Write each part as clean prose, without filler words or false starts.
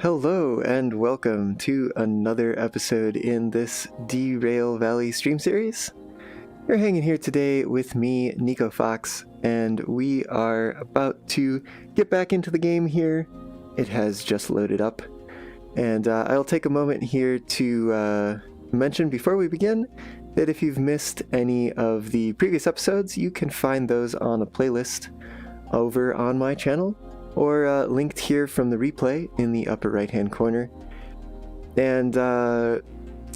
Hello and welcome to another episode in this Derail Valley stream series. You're hanging here today with me, Nico Fox, and we are about to get back into the game here. It has just loaded up, and I'll take a moment here to mention before we begin that if you've missed any of the previous episodes, you can find those on a playlist over on my channel, or linked here from the replay in the upper right hand corner. And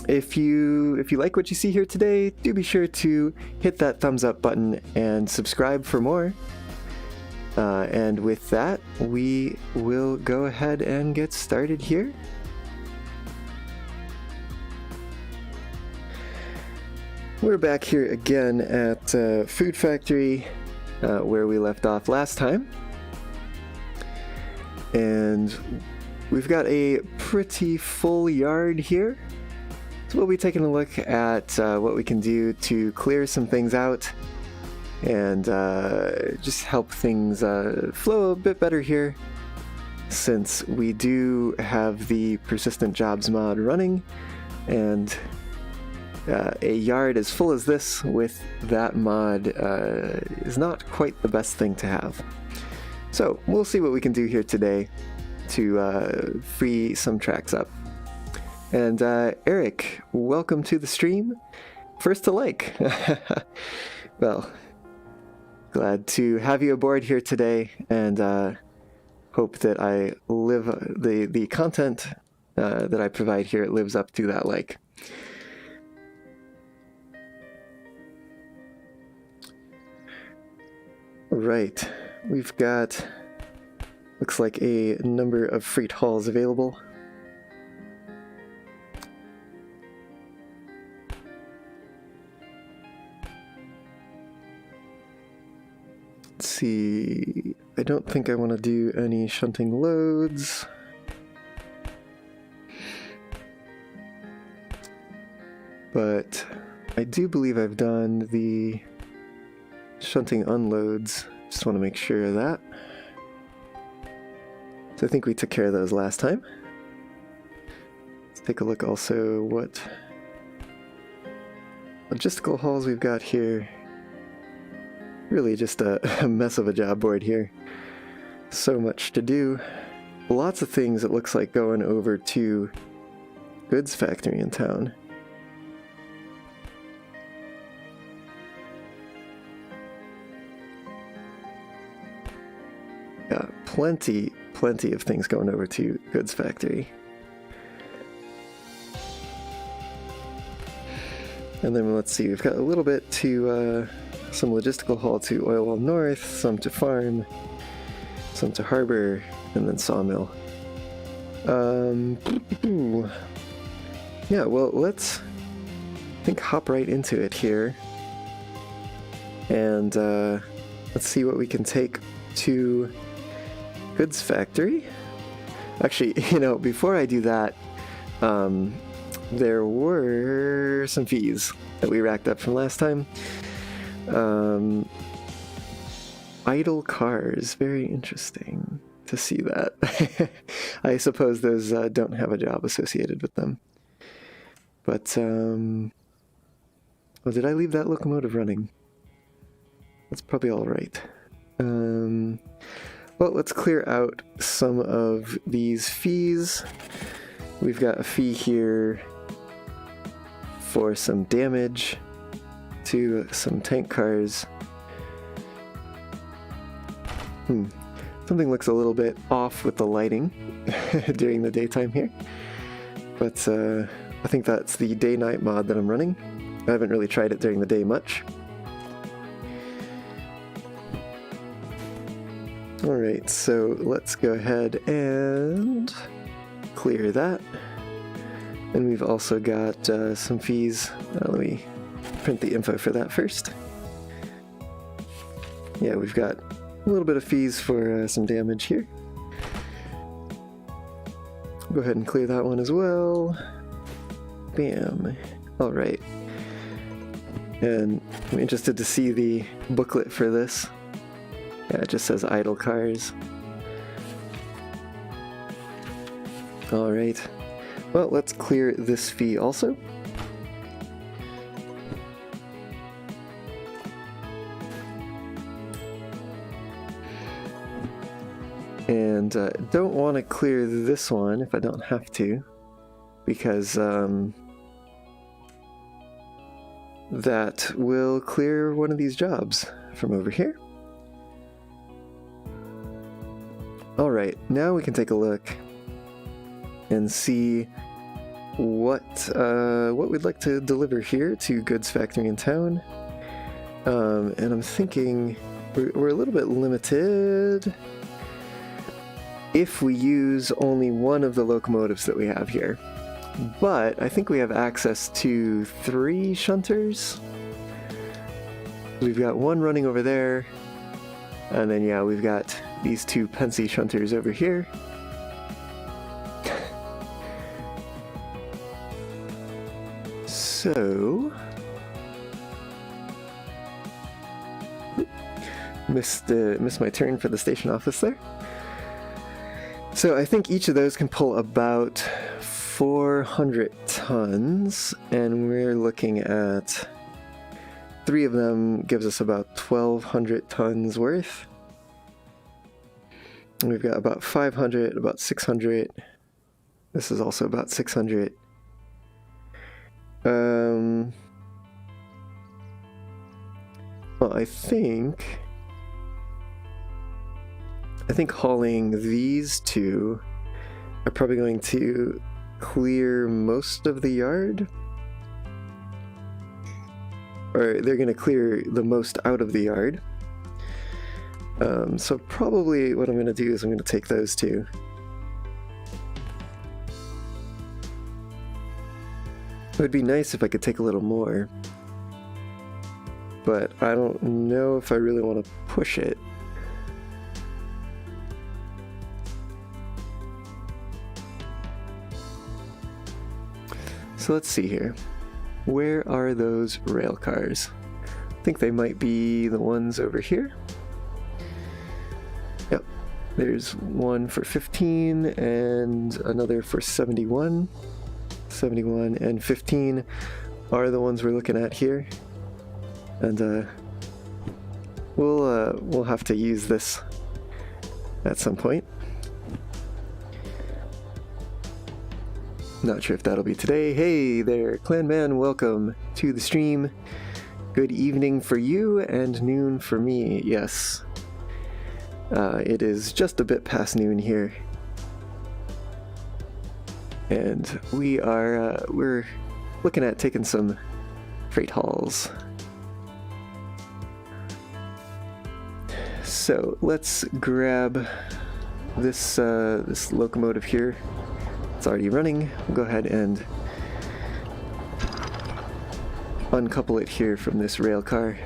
if you like what you see here today, do be sure to hit that thumbs up button and subscribe for more. And with that, we will go ahead and get started here. We're back here again at Food Factory, where we left off last time. And we've got a pretty full yard here. So we'll be taking a look at what we can do to clear some things out and just help things flow a bit better here, since we do have the persistent jobs mod running, and a yard as full as this with that mod is not quite the best thing to have. So we'll see what we can do here today to free some tracks up. And Eric, welcome to the stream. First to like. Well, glad to have you aboard here today, and hope that I live the content that I provide here lives up to that like. Right. We've got, looks like, a number of freight hauls available. Let's see, I don't think I want to do any shunting loads. But I do believe I've done the shunting unloads. Just want to make sure of that. So I think we took care of those last time. Let's take a look also what logistical hauls we've got here. Really just a mess of a job board here. So much to do. Lots of things it looks like going over to goods factory in town. Yeah, plenty of things going over to goods factory. And then let's see, we've got a little bit to some logistical haul to Oil Well North, some to farm, some to harbor, and then sawmill. Yeah, well, let's hop right into it here, and let's see what we can take to goods factory. Actually, before I do that, there were some fees that we racked up from last time. Idle cars, very interesting to see that. I suppose those don't have a job associated with them. But, well, did I leave that locomotive running? That's probably all right. Well, let's clear out some of these fees. We've got a fee here for some damage to some tank cars. Something looks a little bit off with the lighting during the daytime here. But I think that's the day-night mod that I'm running. I haven't really tried it during the day much. Alright, so let's go ahead and clear that. And we've also got some fees. Let me print the info for that first. Yeah, we've got a little bit of fees for some damage here. Go ahead and clear that one as well. Bam. Alright. And I'm interested to see the booklet for this. Yeah, it just says idle cars. Alright. Well, let's clear this fee also. And don't want to clear this one if I don't have to, because that will clear one of these jobs from over here. Alright, now we can take a look and see what we'd like to deliver here to Goods Factory in town. And I'm thinking we're a little bit limited if we use only one of the locomotives that we have here. But I think we have access to 3 shunters. We've got one running over there, and then yeah, we've got these 2 Pensy shunters over here. So missed my turn for the station office there. So I think each of those can pull about 400 tons, and we're looking at 3 of them gives us about 1,200 tons worth. And we've got about 500, about 600. This is also about 600. Well, I think hauling these 2 are probably going to clear most of the yard. Or they're going to clear the most out of the yard. So probably what I'm going to do is I'm going to take those 2. It would be nice if I could take a little more, but I don't know if I really want to push it. So let's see here. Where are those rail cars? I think they might be the ones over here. Yep, there's one for 15 and another for 71. 71 and 15 are the ones we're looking at here, and we'll have to use this at some point. Not sure if that'll be today. Hey there, Clanman, welcome to the stream. Good evening for you and noon for me. Yes, it is just a bit past noon here. And we're looking at taking some freight hauls. So let's grab this this locomotive here. It's already running. We'll go ahead and uncouple it here from this rail car.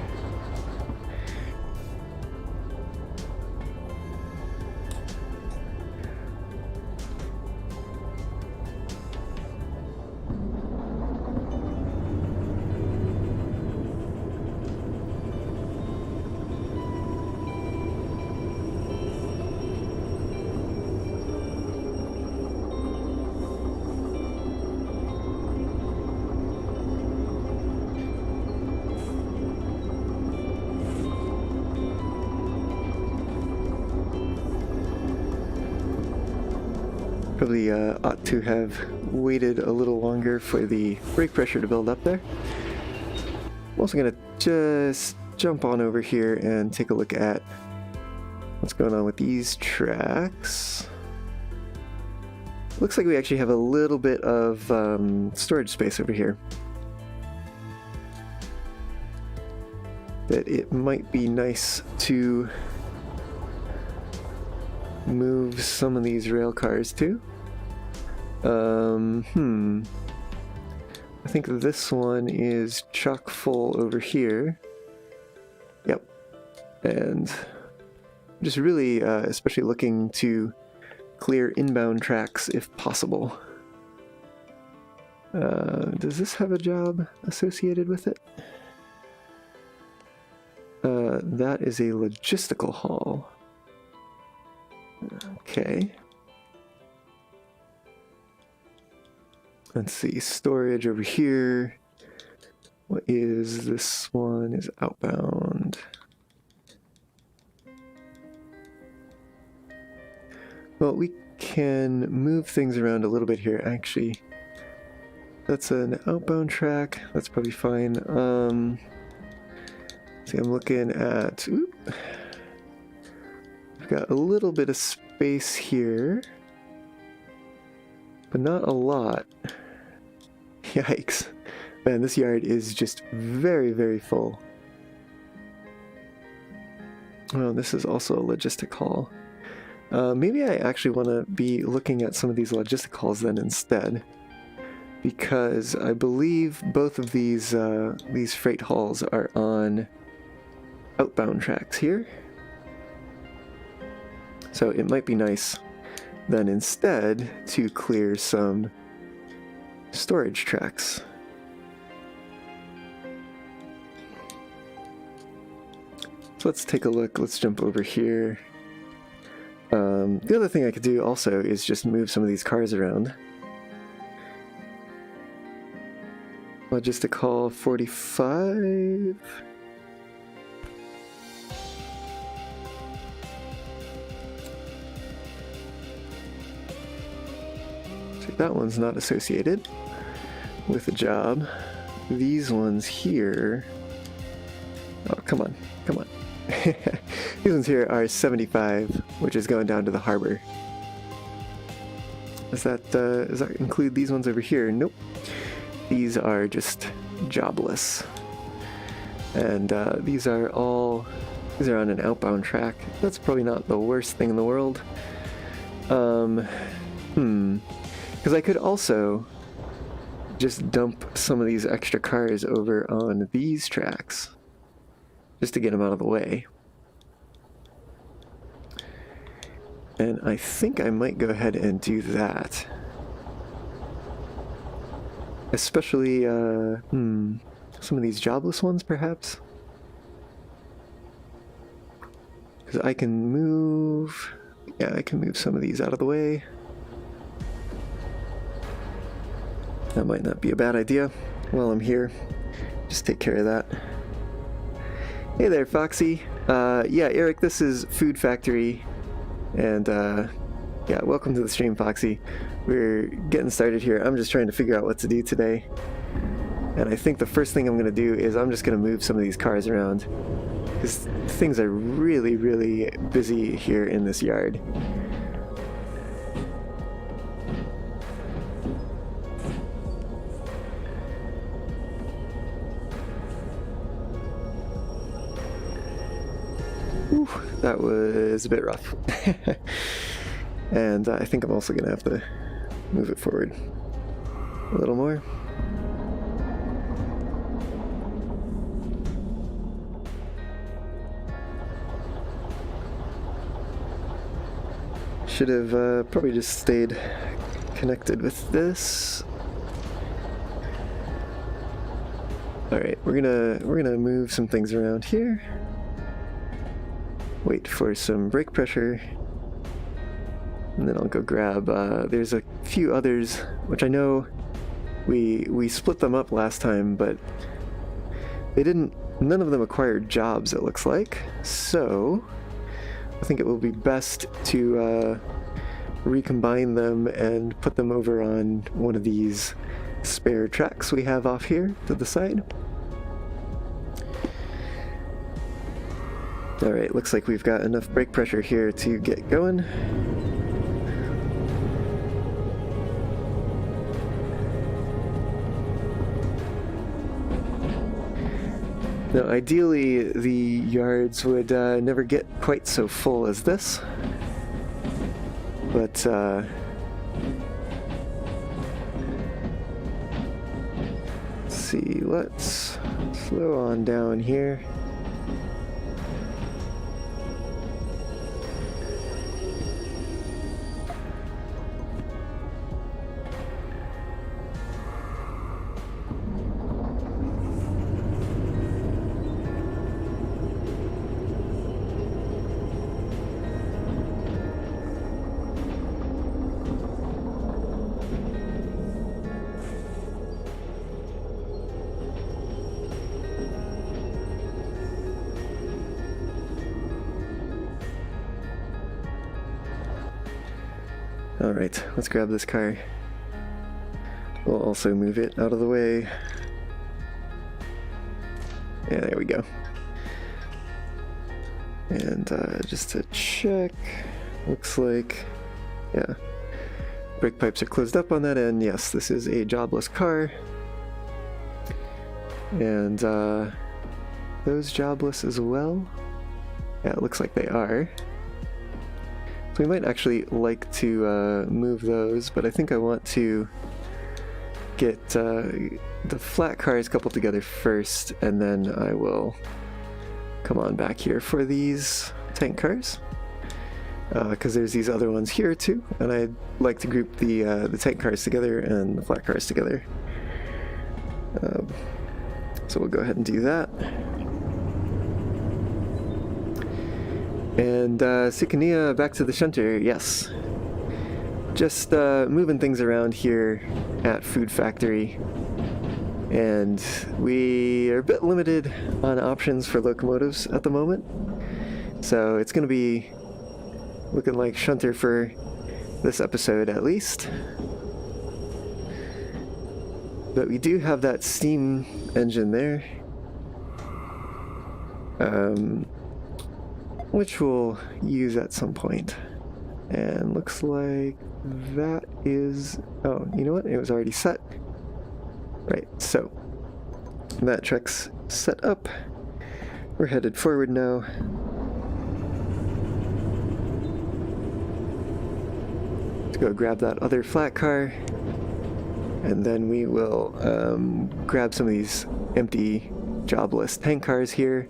Probably ought to have waited a little longer for the brake pressure to build up there. I'm also going to just jump on over here and take a look at what's going on with these tracks. Looks like we actually have a little bit of storage space over here that it might be nice to move some of these rail cars to. I think this one is chock full over here. Yep. And just really, especially looking to clear inbound tracks if possible. Does this have a job associated with it? That is a logistical haul. Okay. Let's see, storage over here. What is this one? Is outbound. Well, we can move things around a little bit here, actually. That's an outbound track. That's probably fine. See, I'm looking at... Oop. We've got a little bit of space here, but not a lot. Yikes. Man, this yard is just very, very full. Oh, this is also a logistic hall. Maybe I actually want to be looking at some of these logistic halls then instead, because I believe both of these freight halls are on outbound tracks here. So it might be nice then instead to clear some storage tracks. So let's take a look. Let's jump over here. The other thing I could do also is just move some of these cars around. Logistic Hall 45. So that one's not associated with a job. These ones here... Oh, come on, come on. These ones here are 75, which is going down to the harbor. Does that include these ones over here? Nope. These are just jobless. And these are on an outbound track. That's probably not the worst thing in the world. Because I could also just dump some of these extra cars over on these tracks, just to get them out of the way. And I think I might go ahead and do that. Especially, some of these jobless ones, perhaps? Because I can move... Yeah, I can move some of these out of the way. That might not be a bad idea. While I'm here, just take care of that. Hey there, Foxy. Yeah, Eric, this is Food Factory. And, yeah, welcome to the stream, Foxy. We're getting started here. I'm just trying to figure out what to do today. And I think the first thing I'm going to do is I'm just going to move some of these cars around. Because things are really, really busy here in this yard. Whew, that was a bit rough. And I think I'm also going to have to move it forward a little more. Should have probably just stayed connected with this. All right, we're gonna move some things around here. Wait for some brake pressure, and then I'll go grab. There's a few others which I know we split them up last time, but they didn't. None of them acquired jobs, it looks like. So I think it will be best to recombine them and put them over on one of these spare tracks we have off here to the side. Alright, looks like we've got enough brake pressure here to get going. Now, ideally, the yards would never get quite so full as this, but let's see, let's slow on down here. Alright, let's grab this car. We'll also move it out of the way. Yeah, there we go. And just to check, looks like, yeah, brake pipes are closed up on that end. Yes, this is a jobless car. And those jobless as well? Yeah, it looks like they are. So we might actually like to move those, but I think I want to get the flat cars coupled together first, and then I will come on back here for these tank cars. Because there's these other ones here too, and I'd like to group the tank cars together and the flat cars together. So we'll go ahead and do that. And Sukania, back to the shunter, yes. Just moving things around here at Food Factory. And we are a bit limited on options for locomotives at the moment. So it's going to be looking like shunter for this episode at least. But we do have that steam engine there, which we'll use at some point. And looks like that is... oh, you know what? It was already set. Right, so that truck's set up. We're headed forward now. Let's go grab that other flat car. And then we will grab some of these empty, jobless tank cars here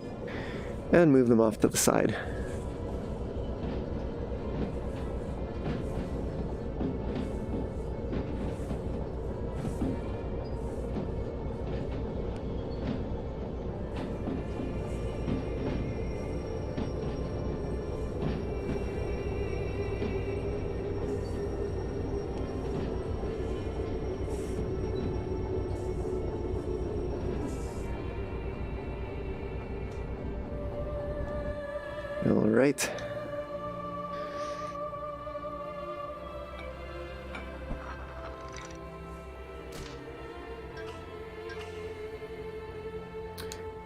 and move them off to the side. All right.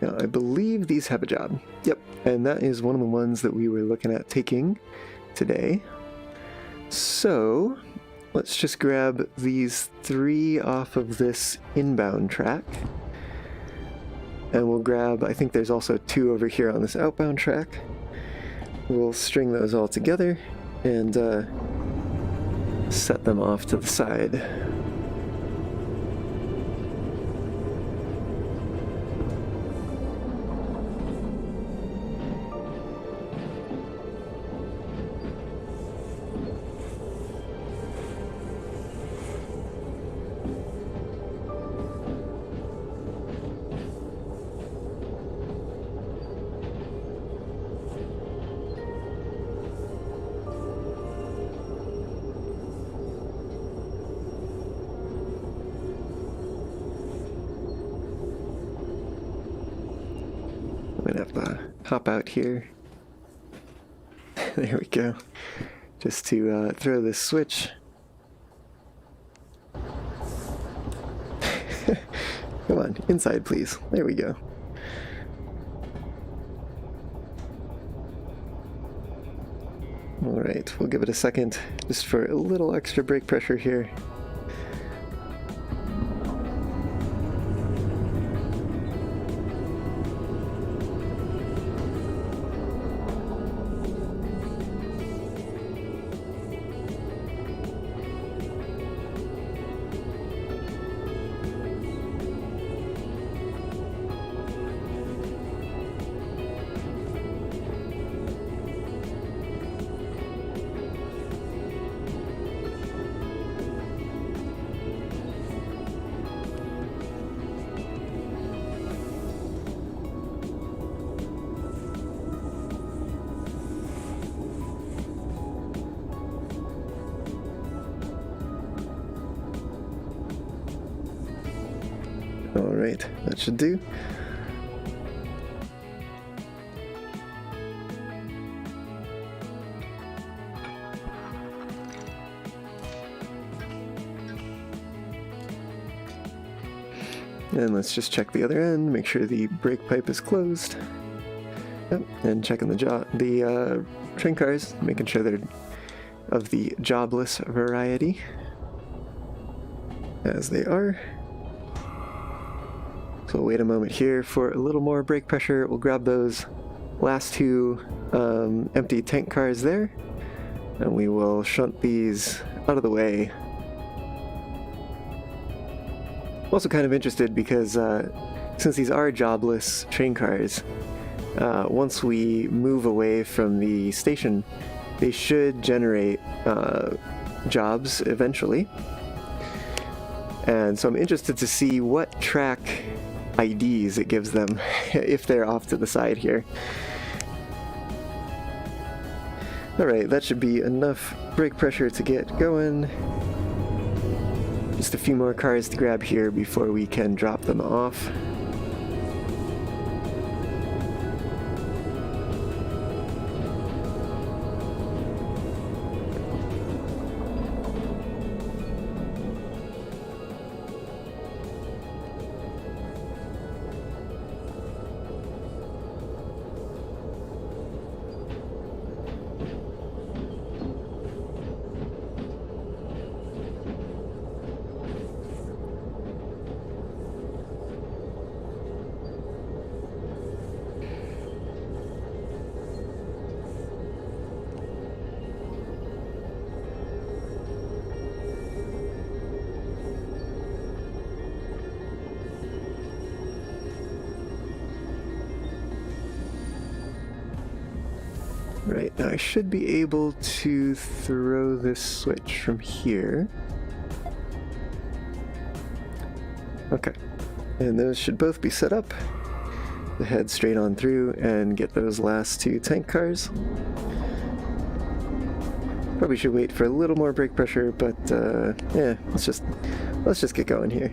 Now, I believe these have a job. Yep, and that is one of the ones that we were looking at taking today. So, let's just grab these 3 off of this inbound track. And we'll grab, I think there's also 2 over here on this outbound track. We'll string those all together and set them off to the side. I'm gonna have to hop out here. There we go. Just to throw this switch. Come on, inside please. There we go. Alright, we'll give it a second just for a little extra brake pressure here. Alright, that should do. And let's just check the other end, make sure the brake pipe is closed. Yep, and checking the train cars, making sure they're of the jobless variety, as they are. So we'll wait a moment here for a little more brake pressure. We'll grab those last two empty tank cars there, and we will shunt these out of the way. I'm also kind of interested because since these are jobless train cars, once we move away from the station, they should generate jobs eventually. And so I'm interested to see what track IDs it gives them if they're off to the side here. Alright, that should be enough brake pressure to get going. Just a few more cars to grab here before we can drop them off. Right, now I should be able to throw this switch from here. Okay, and those should both be set up. To head straight on through and get those last two tank cars. Probably should wait for a little more brake pressure, but yeah, let's just get going here.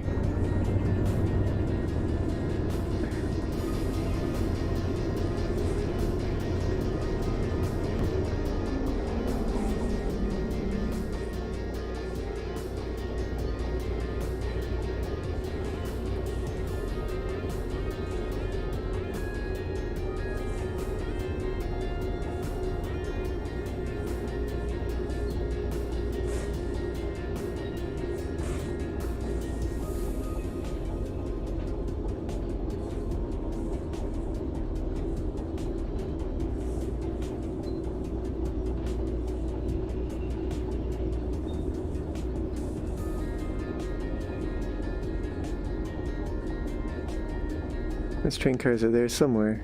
Those train cars are there somewhere.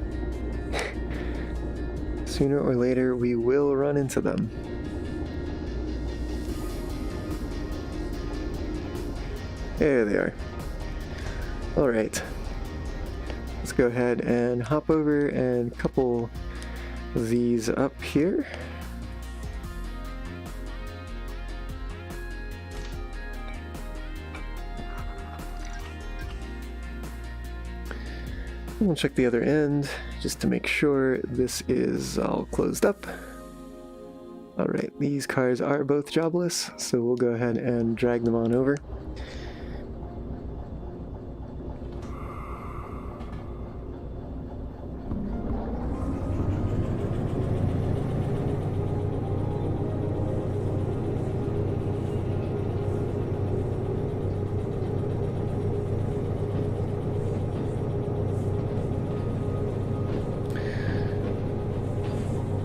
Sooner or later, we will run into them. There they are. Alright. Let's go ahead and hop over and couple these up here. We'll check the other end just to make sure this is all closed up. Alright, these cars are both jobless, so we'll go ahead and drag them on over.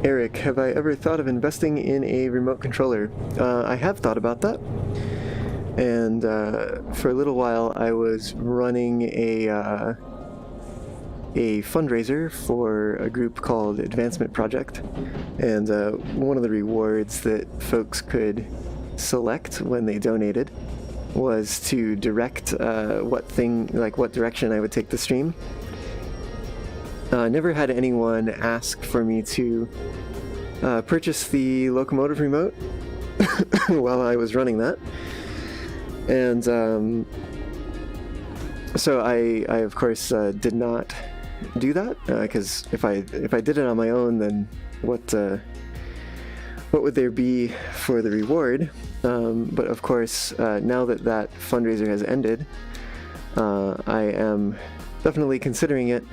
Eric, have I ever thought of investing in a remote controller? I have thought about that, and for a little while I was running a fundraiser for a group called Advancement Project, and one of the rewards that folks could select when they donated was to direct what direction I would take the stream. Never had anyone ask for me to purchase the locomotive remote while I was running that, and so I of course did not do that, because if I did it on my own, then what would there be for the reward? But of course, now that fundraiser has ended, I am definitely considering it,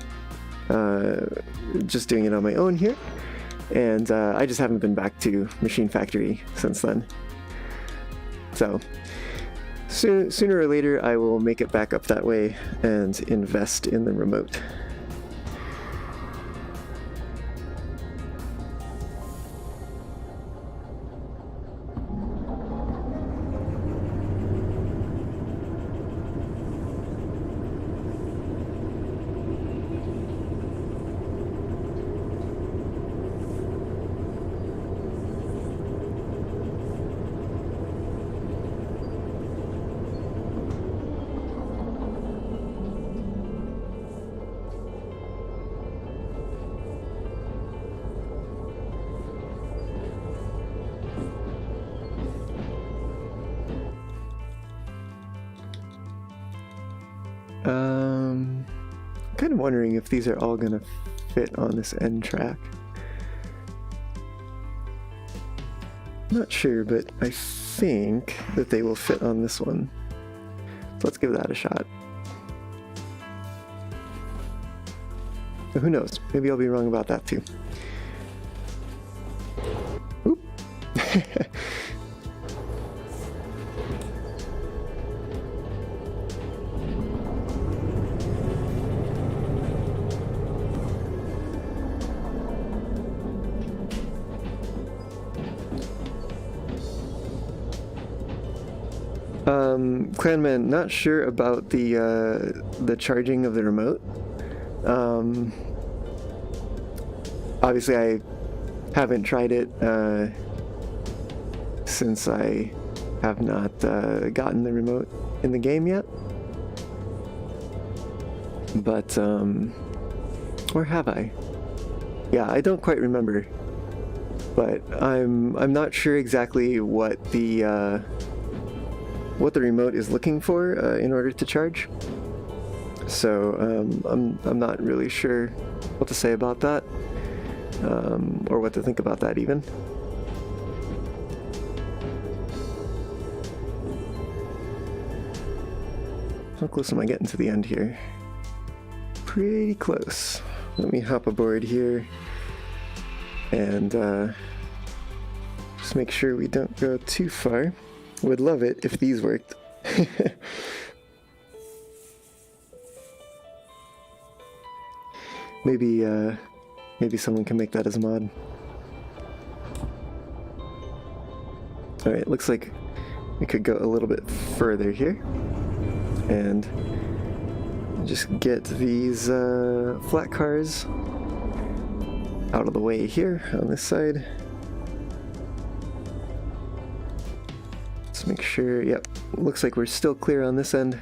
just doing it on my own here, and I just haven't been back to Machine Factory since then. So sooner or later I will make it back up that way and invest in the remote. Kind of wondering if these are all gonna fit on this end track. Not sure, but I think that they will fit on this one. So let's give that a shot. But who knows? Maybe I'll be wrong about that too. Oop. Clanman, not sure about the charging of the remote. Obviously, I haven't tried it since I have not gotten the remote in the game yet. But or have I? Yeah, I don't quite remember. But I'm not sure exactly what the remote is looking for in order to charge. So I'm not really sure what to say about that, or what to think about that even. How close am I getting to the end here? Pretty close. Let me hop aboard here and just make sure we don't go too far. Would love it if these worked. Maybe someone can make that as a mod. Alright, looks like we could go a little bit further here and just get these flat cars out of the way here on this side. Let's make sure, yep, looks like we're still clear on this end.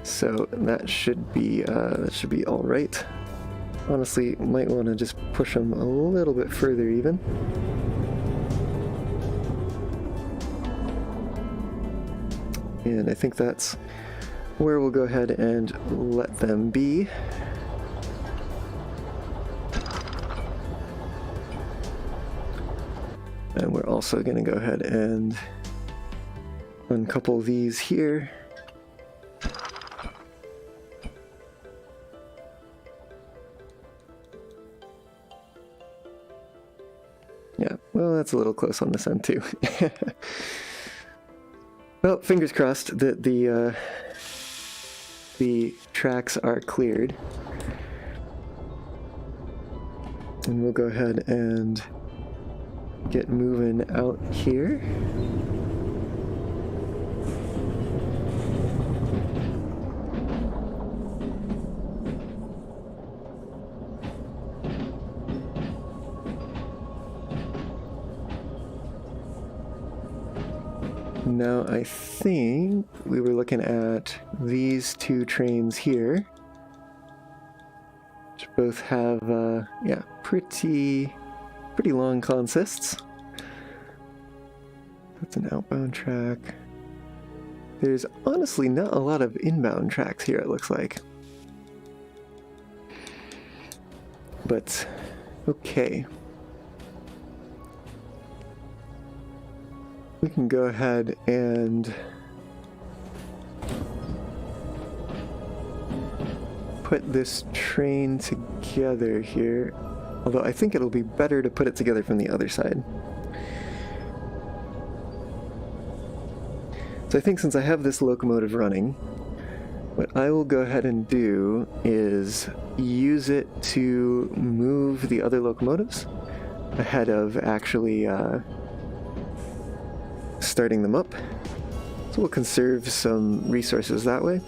So that should be all right. Honestly, might want to just push them a little bit further even. And I think that's where we'll go ahead and let them be. And we're also going to go ahead and uncouple these here. Yeah, well, that's a little close on this end too. Well, fingers crossed that the tracks are cleared. And we'll go ahead and get moving out here. Now I think we were looking at these two trains here, which both have yeah, pretty long consists. That's an outbound track. There's honestly not a lot of inbound tracks here, it looks like. But okay. We can go ahead and put this train together here. Although I think it'll be better to put it together from the other side. So I think since I have this locomotive running, what I will go ahead and do is use it to move the other locomotives ahead of actually starting them up. So we'll conserve some resources that way.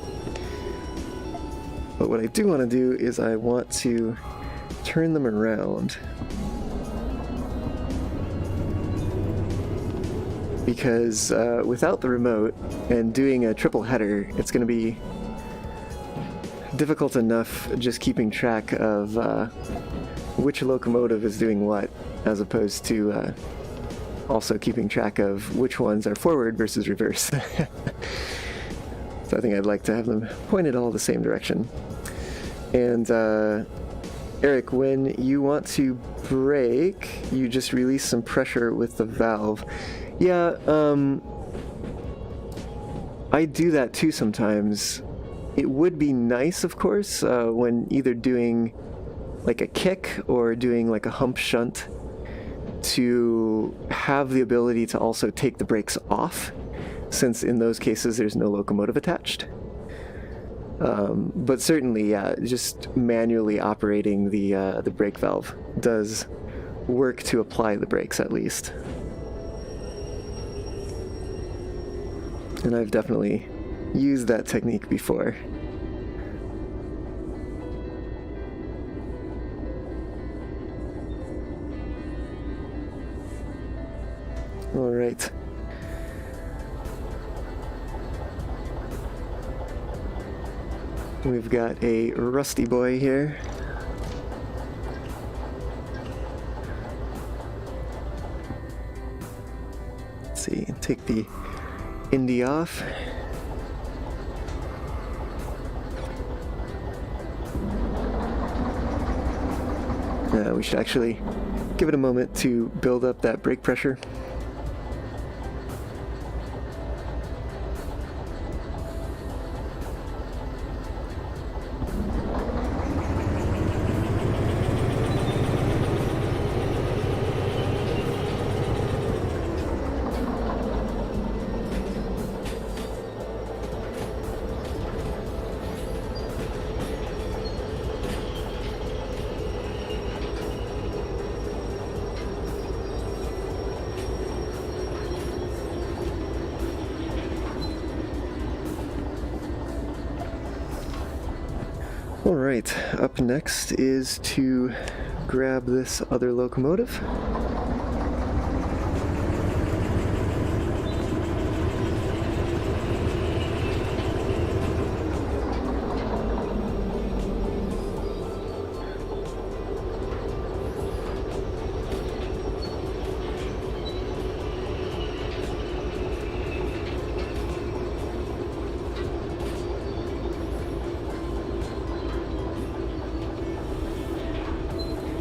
But what I do want to do is I want to turn them around. Because without the remote and doing a triple header, it's going to be difficult enough just keeping track of which locomotive is doing what, as opposed to also keeping track of which ones are forward versus reverse. So I think I'd like to have them pointed all the same direction. And Eric, when you want to brake, you just release some pressure with the valve. Yeah, I do that too sometimes. It would be nice, of course, when either doing like a kick or doing like a hump shunt, to have the ability to also take the brakes off, since in those cases there's no locomotive attached. But certainly, yeah, just manually operating the brake valve does work to apply the brakes at least. And I've definitely used that technique before. All right. We've got a rusty boy here. Let's see, take the Indy off. We should actually give it a moment to build up that brake pressure. Alright, up next is to grab this other locomotive.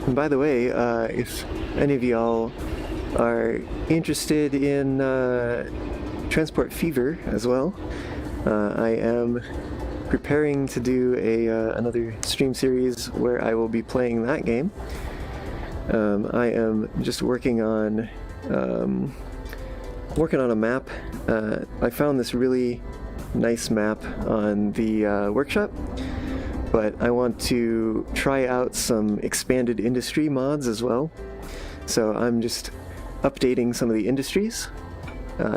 And by the way, if any of y'all are interested in Transport Fever as well, I am preparing to do another stream series where I will be playing that game. I am just working on a map. I found this really nice map on the workshop, but I want to try out some expanded industry mods as well. So I'm just updating some of the industries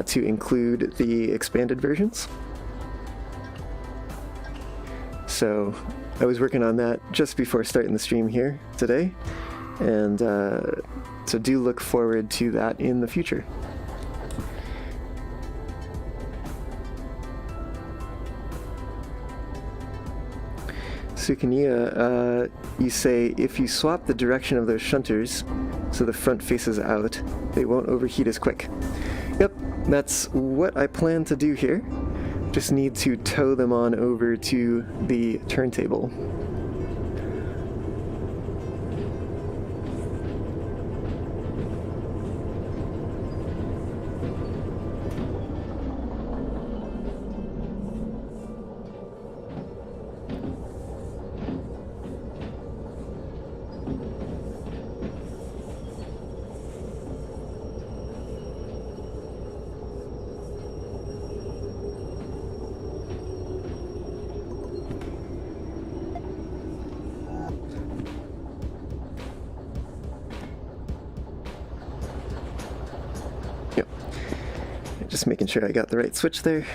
to include the expanded versions. So I was working on that just before starting the stream here today, and so do look forward to that in the future. Sukania, you say if you swap the direction of those shunters so the front faces out, they won't overheat as quick. Yep, that's what I plan to do here. Just need to tow them on over to the turntable. Just making sure I got the right switch there.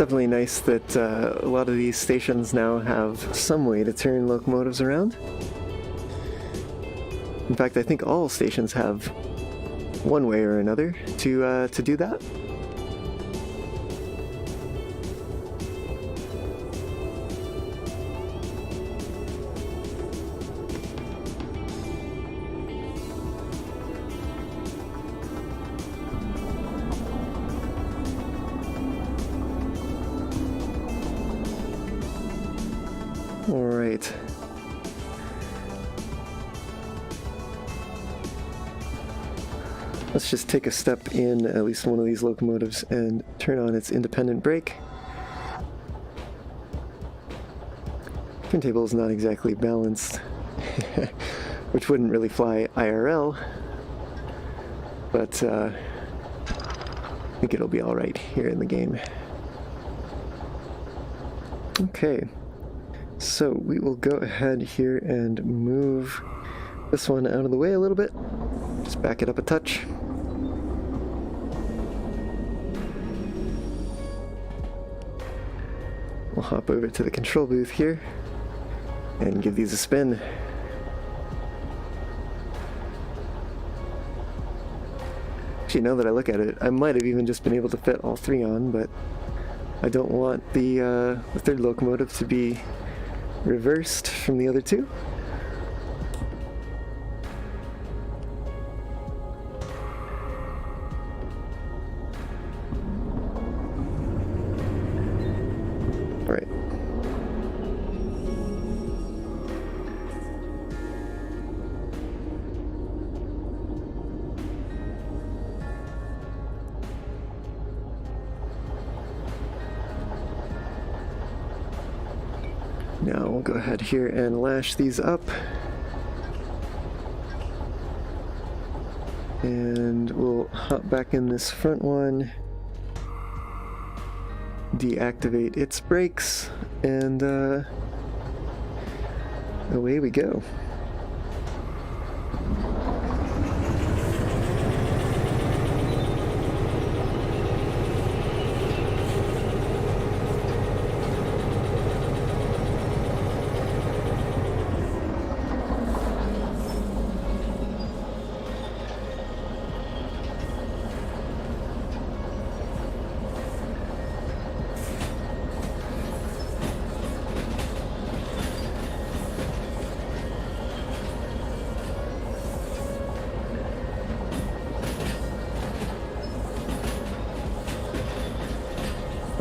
Definitely nice that a lot of these stations now have some way to turn locomotives around. In fact, I think all stations have one way or another to do that. Alright. Let's just take a step in at least one of these locomotives and turn on its independent brake. Turntable is not exactly balanced, which wouldn't really fly IRL, but I think it'll be alright here in the game. Okay. So we will go ahead here and move this one out of the way a little bit. Just back it up a touch. We'll hop over to the control booth here and give these a spin. Actually, now that I look at it, I might have even just been able to fit all three on, but I don't want the third locomotive to be reversed from the other two. All right. Now we'll go ahead here and lash these up. And we'll hop back in this front one, deactivate its brakes, and away we go.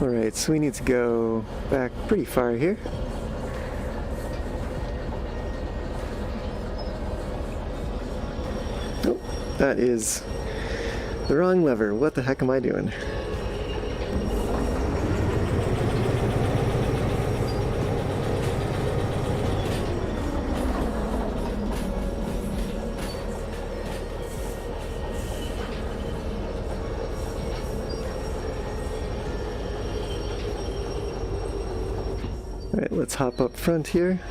Alright, so we need to go back pretty far here. Oh, that is the wrong lever. What the heck am I doing? Alright, let's hop up front here.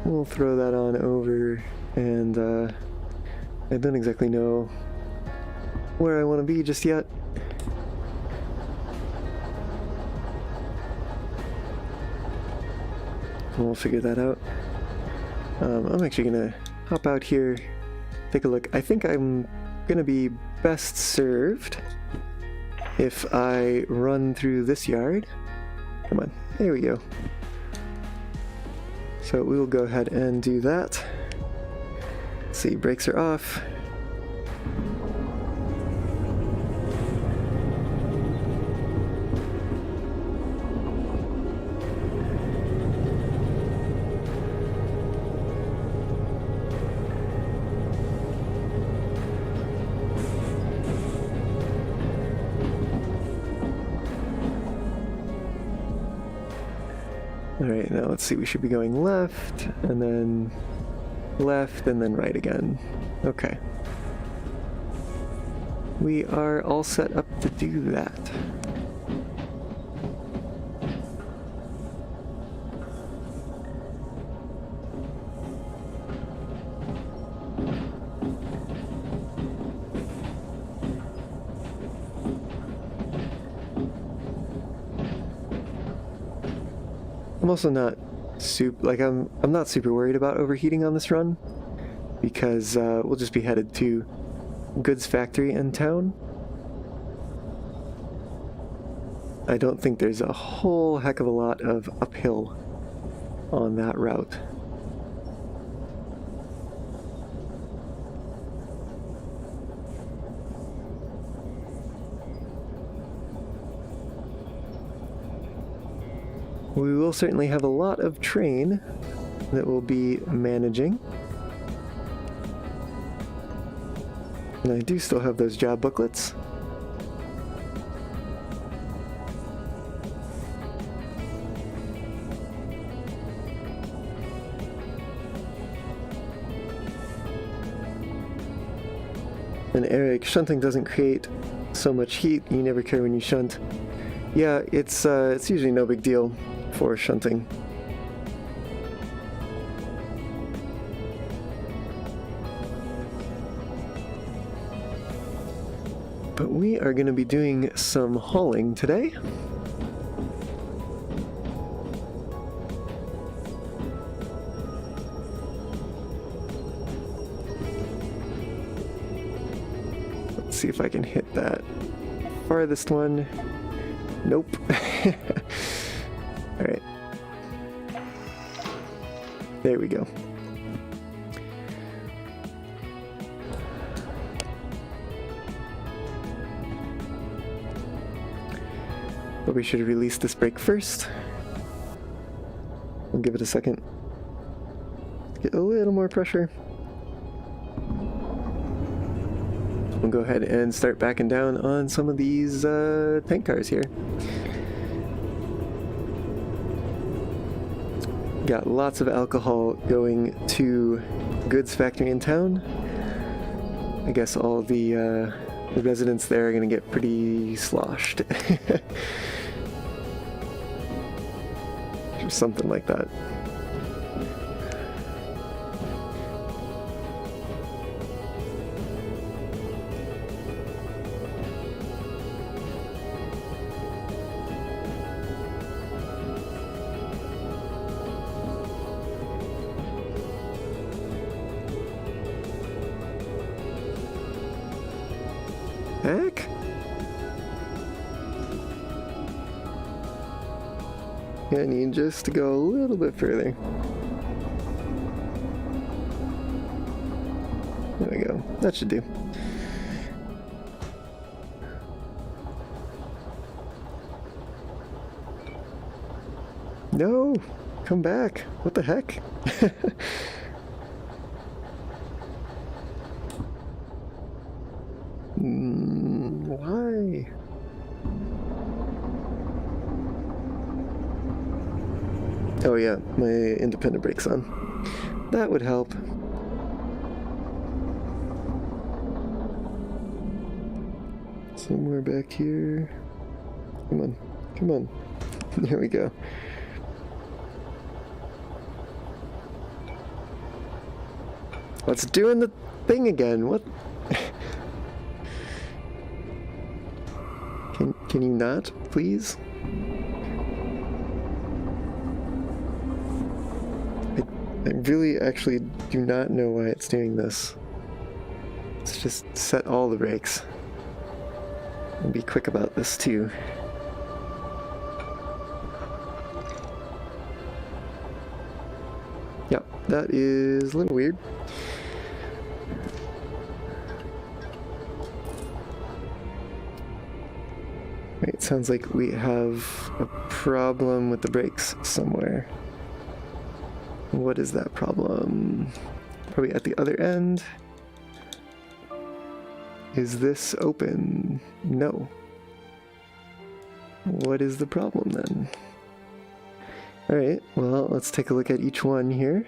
We'll throw that on over, and I don't exactly know where I want to be just yet. We'll figure that out. I'm actually gonna hop out here, take a look. I think I'm gonna be best served if I run through this yard. Come on, there we go. So we will go ahead and do that. Let's see, brakes are off. Alright, now let's see, we should be going left, and then right again. Okay. We are all set up to do that. I'm also not I'm not super worried about overheating on this run because we'll just be headed to goods factory in town. I don't think there's a whole heck of a lot of uphill on that route. We will certainly have a lot of train that we'll be managing. And I do still have those job booklets. And Eric, shunting doesn't create so much heat. You never care when you shunt. Yeah, it's usually no big deal for shunting. But we are going to be doing some hauling today. Let's see if I can hit that farthest one. Nope. All right. There we go. But we should release this brake first. We'll give it a second. Get a little more pressure. We'll go ahead and start backing down on some of these tank cars here. Got lots of alcohol going to goods factory in town. I guess all the residents there are going to get pretty sloshed. Or something like that. Heck? Yeah, I need just to go a little bit further. There we go. That should do. No! Come back! What the heck? Why? Oh yeah, my independent brake's on. That would help. Somewhere back here. Come on, come on. There we go. Let's doing the thing again. What? Can you not, please? I really actually do not know why it's doing this. Let's just set all the brakes. And be quick about this too. that is a little weird. It sounds like we have a problem with the brakes somewhere. What is that problem? Probably at the other end. Is this open? No. What is the problem then? Alright, well, let's take a look at each one here.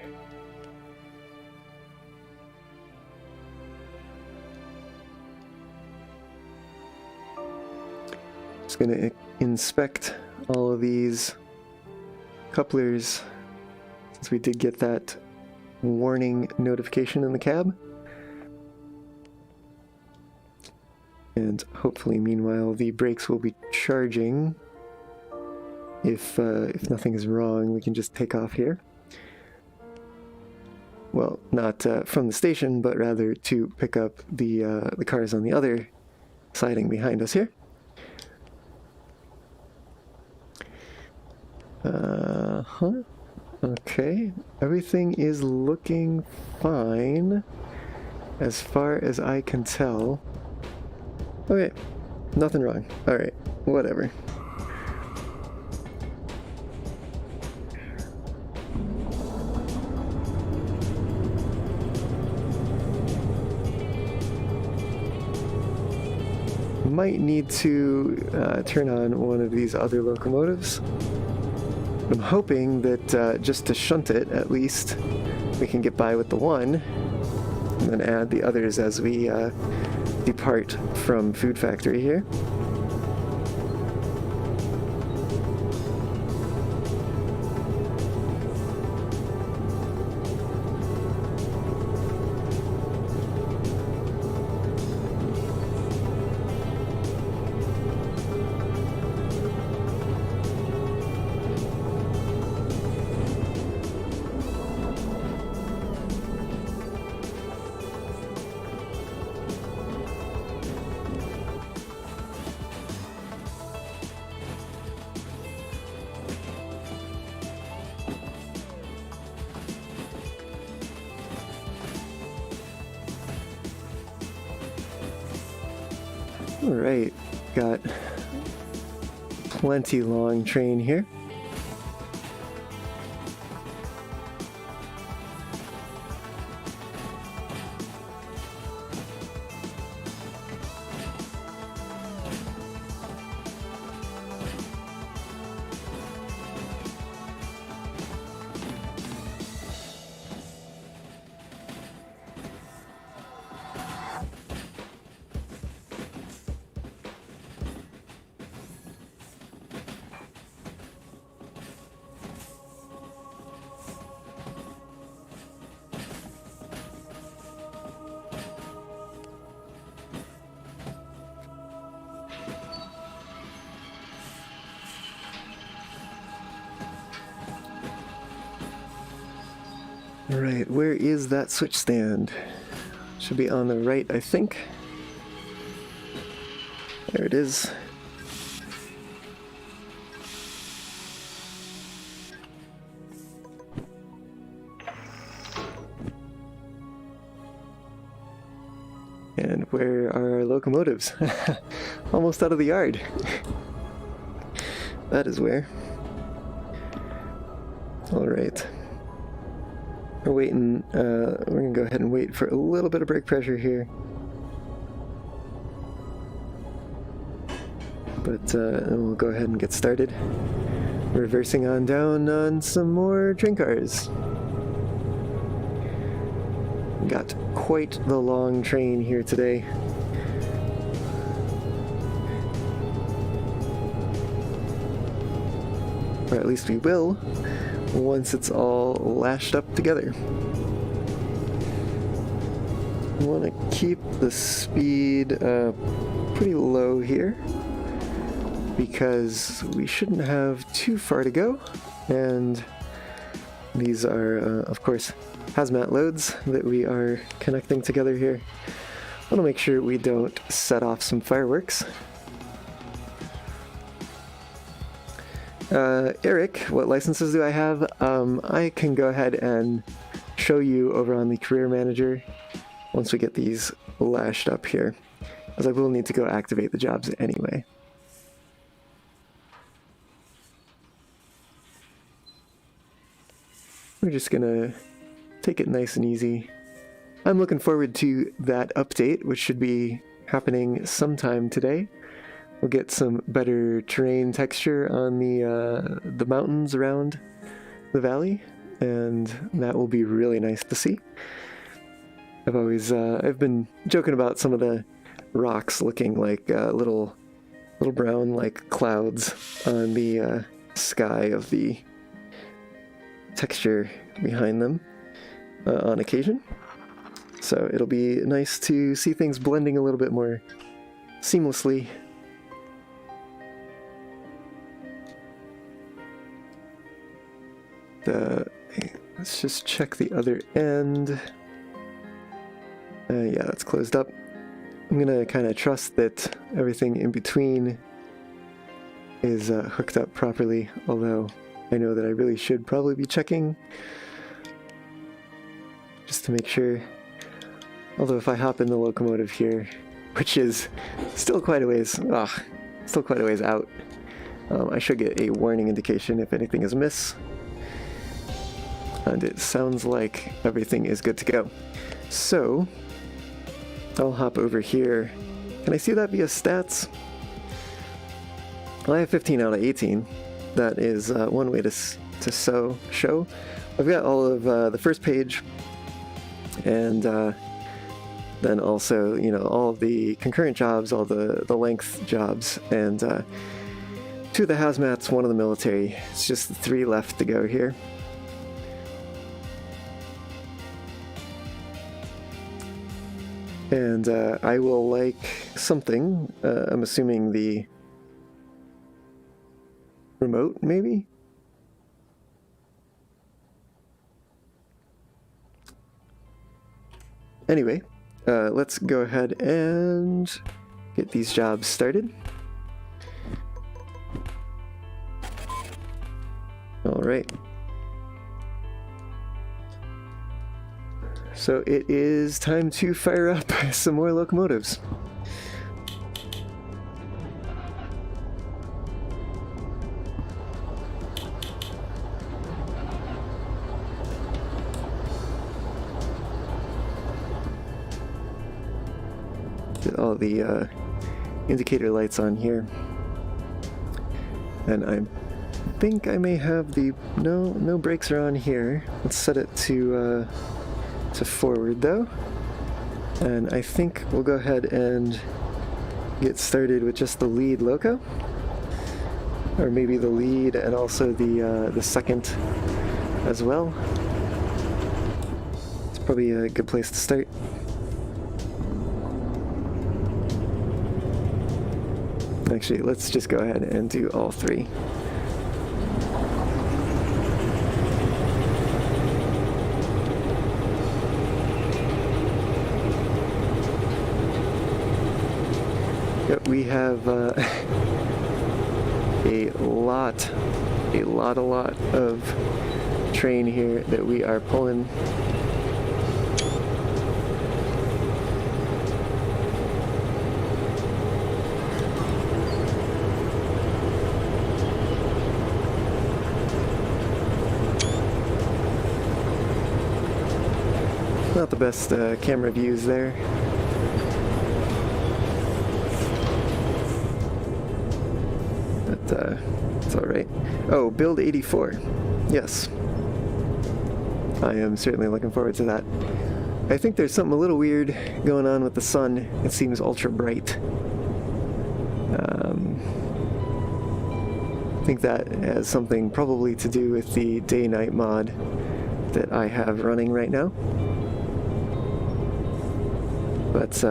Just gonna inspect all of these couplers since we did get that warning notification in the cab. And hopefully meanwhile the brakes will be charging. If nothing is wrong, we can just take off here. Well, not from the station, but rather to pick up the cars on the other siding behind us here. Okay, everything is looking fine as far as I can tell. Okay, nothing wrong. Alright, whatever. Might need to turn on one of these other locomotives. I'm hoping that just to shunt it, at least, we can get by with the one, and then add the others as we depart from Food Factory here. Alright, got plenty long train here. Alright, where is that switch stand? Should be on the right, I think. There it is. And where are our locomotives? Almost out of the yard. That is where. Alright. We're waiting, we're gonna go ahead and wait for a little bit of brake pressure here. But we'll go ahead and get started. Reversing on down on some more train cars. Got quite the long train here today. Or at least we will, once it's all lashed up together. I want to keep the speed pretty low here, because we shouldn't have too far to go, and these are, of course, hazmat loads that we are connecting together here. I want to make sure we don't set off some fireworks. Eric, what licenses do I have? I can go ahead and show you over on the career manager once we get these lashed up here, as I will need to go activate the jobs anyway. We're just gonna take it nice and easy. I'm looking forward to that update, which should be happening sometime today. We'll get some better terrain texture on the mountains around the valley, and that will be really nice to see. I've been joking about some of the rocks looking like little brown like clouds on the sky of the texture behind them on occasion. So it'll be nice to see things blending a little bit more seamlessly. Let's just check the other end. Yeah, that's closed up. I'm gonna kind of trust that everything in between is hooked up properly, although I know that I really should probably be checking just to make sure. Although if I hop in the locomotive here, which is still quite a ways, still quite a ways out, I should get a warning indication if anything is amiss. And it sounds like everything is good to go. So, I'll hop over here. Can I see that via stats? Well, I have 15 out of 18. That is one way to show. I've got all of the first page, and then also, you know, all of the concurrent jobs, all the length jobs, and 2 of the hazmats, 1 of the military. It's just the 3 left to go here. And I will like something, I'm assuming the remote, maybe? Anyway, let's go ahead and get these jobs started. Alright. So it is time to fire up some more locomotives. Get all the indicator lights on here. And I think I may have the... No brakes are on here. Let's set it to forward though, and I think we'll go ahead and get started with just the lead loco, or maybe the lead and also the second as well. It's probably a good place to start. Actually, let's just go ahead and do all 3. We have a lot of train here that we are pulling. Not the best camera views there. It's alright. Oh, build 84. Yes. I am certainly looking forward to that. I think there's something a little weird going on with the sun. It seems ultra bright. I think that has something probably to do with the day-night mod that I have running right now. But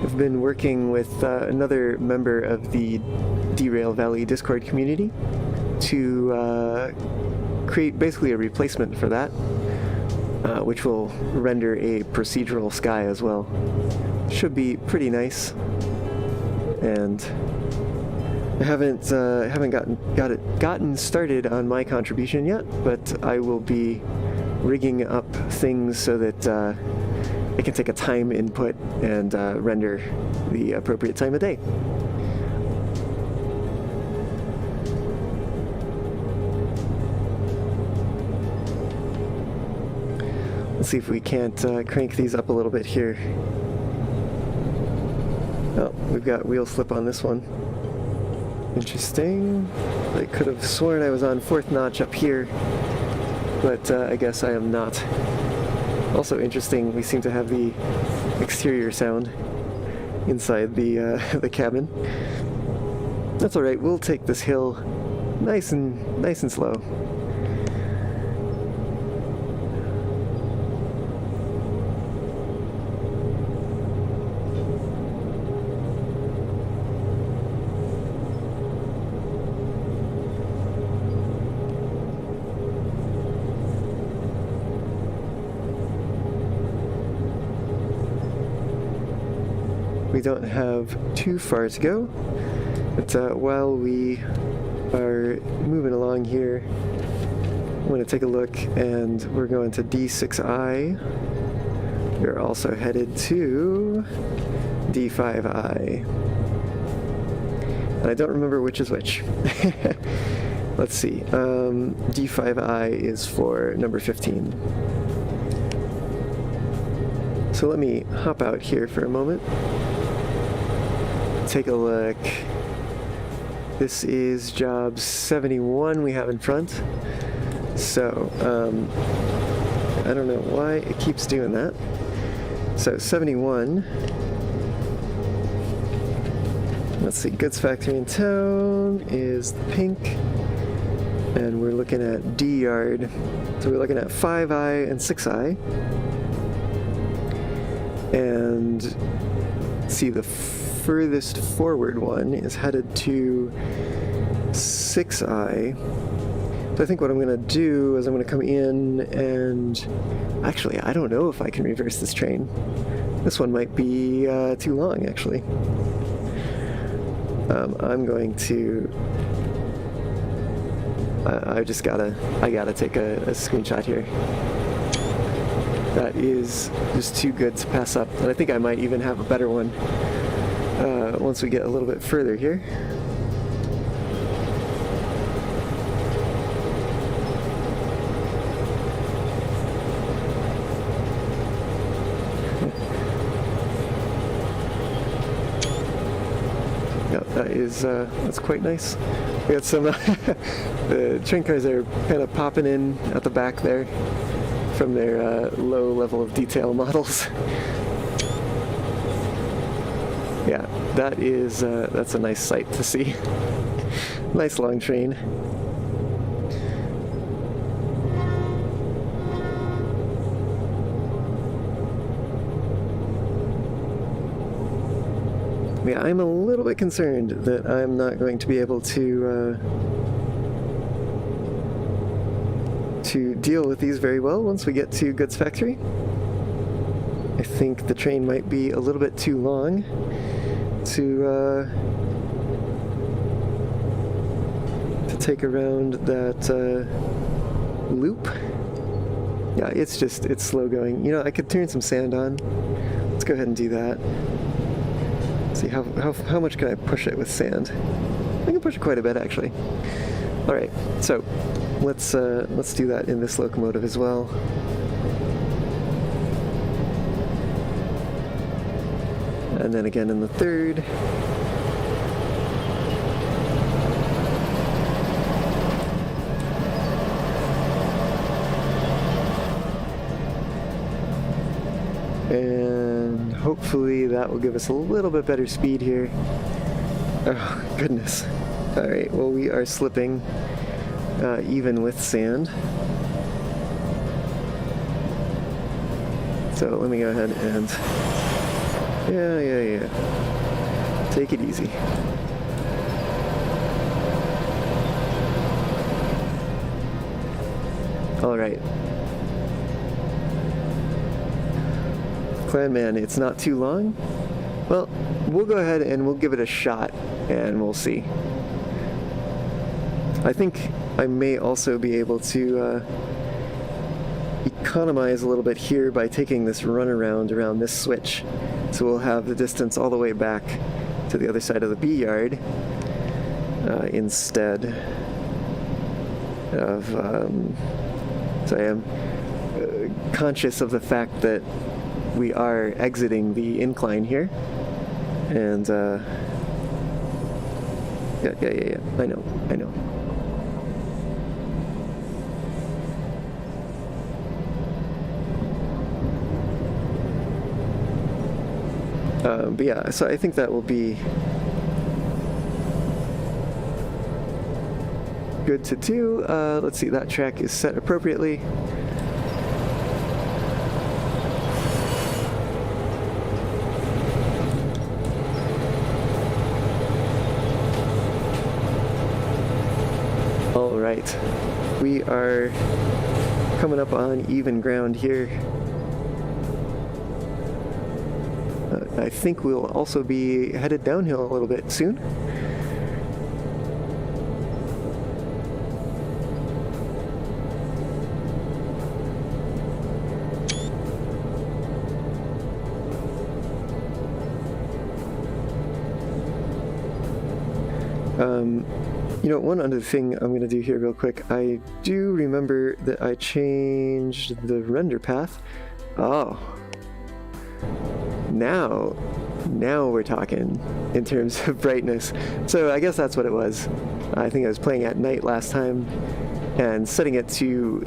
I've been working with another member of the Derail Valley Discord community to create basically a replacement for that, which will render a procedural sky as well. Should be pretty nice, and I haven't gotten started on my contribution yet, but I will be rigging up things so that it can take a time input and render the appropriate time of day. Let's see if we can't crank these up a little bit here. Oh, we've got wheel slip on this one. Interesting. I could have sworn I was on 4th notch up here, but I guess I am not. Also interesting, we seem to have the exterior sound inside the cabin. That's all right. We'll take this hill nice and slow. We don't have too far to go, but while we are moving along here, I'm going to take a look, and we're going to D6I. We're also headed to D5I. And I don't remember which is which. Let's see. D5I is for number 15. So let me hop out here for a moment. Take a look. This is job 71 we have in front. So, I don't know why it keeps doing that. So 71. Let's see, goods factory in town is the pink. And we're looking at D yard. So we're looking at 5I and 6I. And see, the furthest forward one is headed to 6I. So I think what I'm going to do is I'm going to come in and... Actually, I don't know if I can reverse this train. This one might be too long, actually. I'm going to... I gotta take a screenshot here. That is just too good to pass up. And I think I might even have a better one once we get a little bit further here. Yeah, that's quite nice. We got some, the train cars are kind of popping in at the back there from their low level of detail models. Yeah, that's a nice sight to see. Nice long train. Yeah, I'm a little bit concerned that I'm not going to be able to deal with these very well once we get to Goods Factory. I think the train might be a little bit too long to take around that loop. Yeah, it's slow going. You know, I could turn some sand on. Let's go ahead and do that. See how much can I push it with sand? I can push it quite a bit, actually. All right, so let's do that in this locomotive as well. And then again in the third. And hopefully that will give us a little bit better speed here. Oh, goodness. All right, well, we are slipping even with sand. So let me go ahead and... Yeah. Take it easy. All right. Clanman, it's not too long? Well, we'll go ahead and we'll give it a shot, and we'll see. I think I may also be able to economize a little bit here by taking this runaround around this switch. So we'll have the distance all the way back to the other side of the B yard instead of... so I am conscious of the fact that we are exiting the incline here. And yeah. I know. But yeah, so I think that will be good to do. Let's see, that track is set appropriately. All right, we are coming up on even ground here. I think we'll also be headed downhill a little bit soon. You know, one other thing I'm going to do here real quick. I do remember that I changed the render path. Oh. Now we're talking in terms of brightness. So I guess that's what it was. I think I was playing at night last time, and setting it to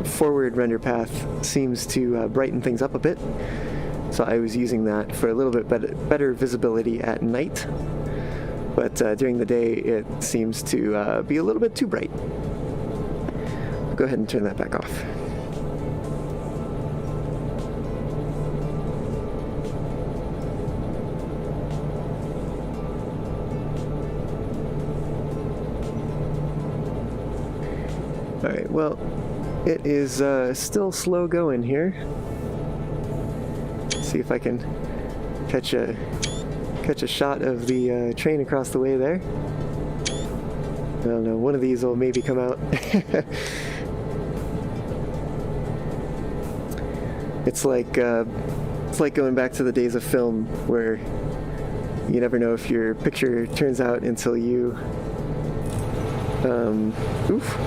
forward render path seems to brighten things up a bit. So I was using that for a little bit better visibility at night. But during the day, it seems to be a little bit too bright. I'll go ahead and turn that back off. Alright, well, it is still slow going here. Let's see if I can catch a shot of the train across the way there. I don't know, one of these will maybe come out. It's like going back to the days of film where you never know if your picture turns out until you... oof.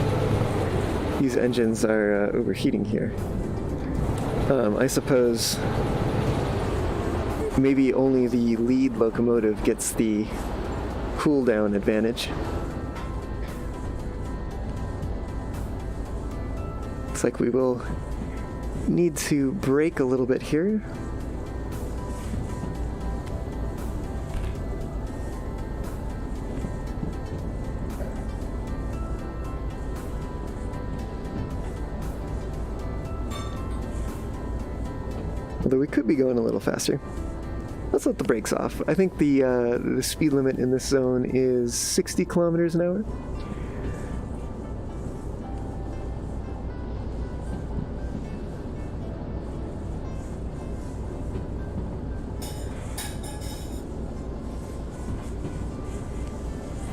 These engines are overheating here. I suppose maybe only the lead locomotive gets the cool-down advantage. Looks like we will need to brake a little bit here. Although we could be going a little faster. Let's let the brakes off. I think the speed limit in this zone is 60 kilometers an hour.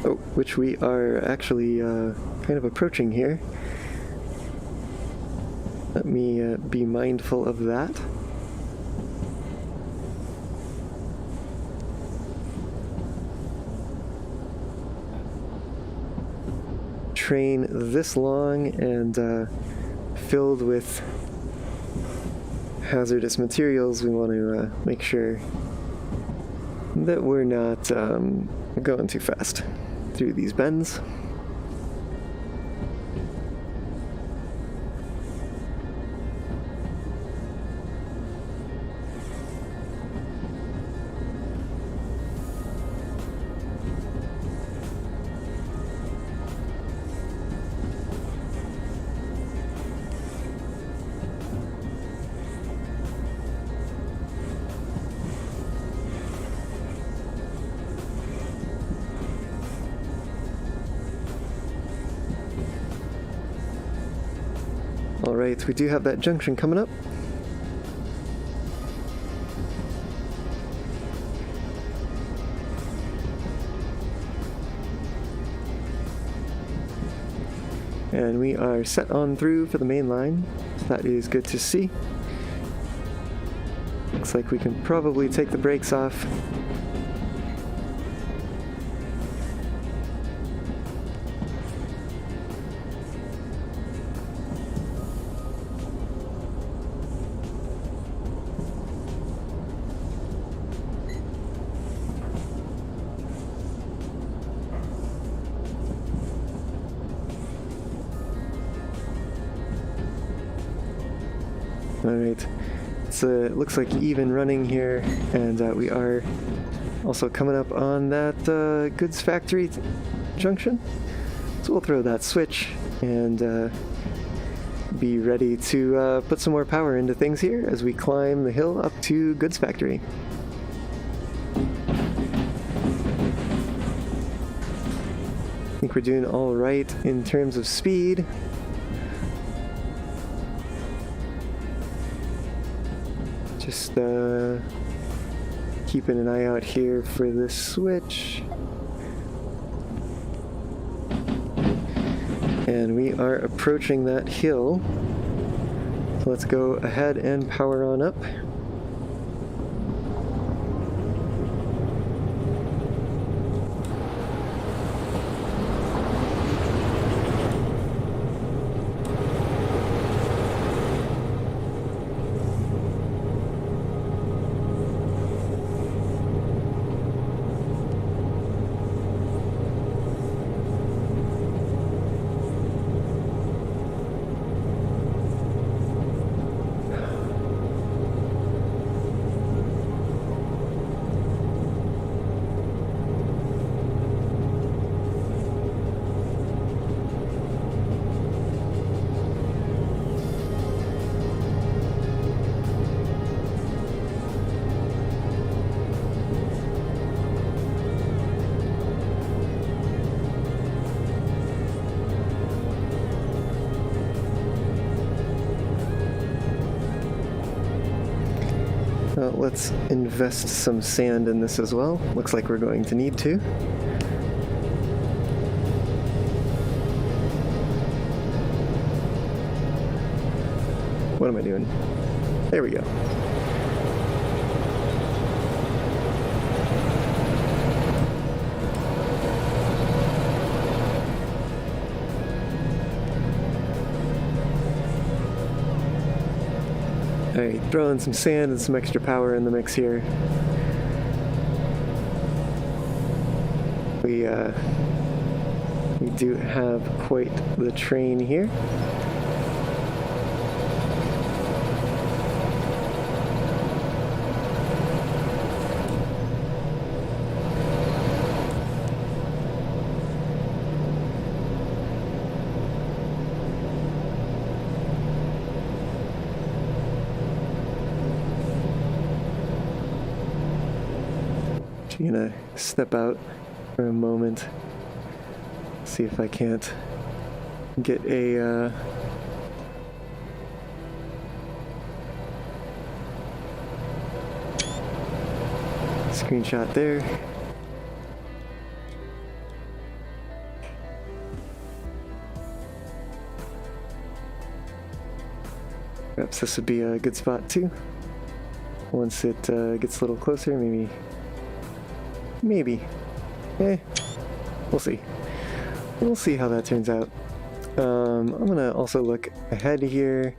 Oh, which we are actually kind of approaching here. Let me be mindful of that. Train this long and filled with hazardous materials, we want to make sure that we're not going too fast through these bends. Alright, we do have that junction coming up. And we are set on through for the main line. That is good to see. Looks like we can probably take the brakes off. Alright, it looks like even running here, and we are also coming up on that goods factory junction. So we'll throw that switch and be ready to put some more power into things here as we climb the hill up to goods factory. I think we're doing all right in terms of speed. Just keeping an eye out here for this switch. And we are approaching that hill. So let's go ahead and power on up. Let's invest some sand in this as well. Looks like we're going to need to. What am I doing? There we go. Alright, throwing some sand and some extra power in the mix here. We do have quite the train here. I'm gonna step out for a moment, see if I can't get a screenshot there. Perhaps this would be a good spot too. Once it gets a little closer, maybe. We'll see. We'll see how that turns out. I'm gonna also look ahead here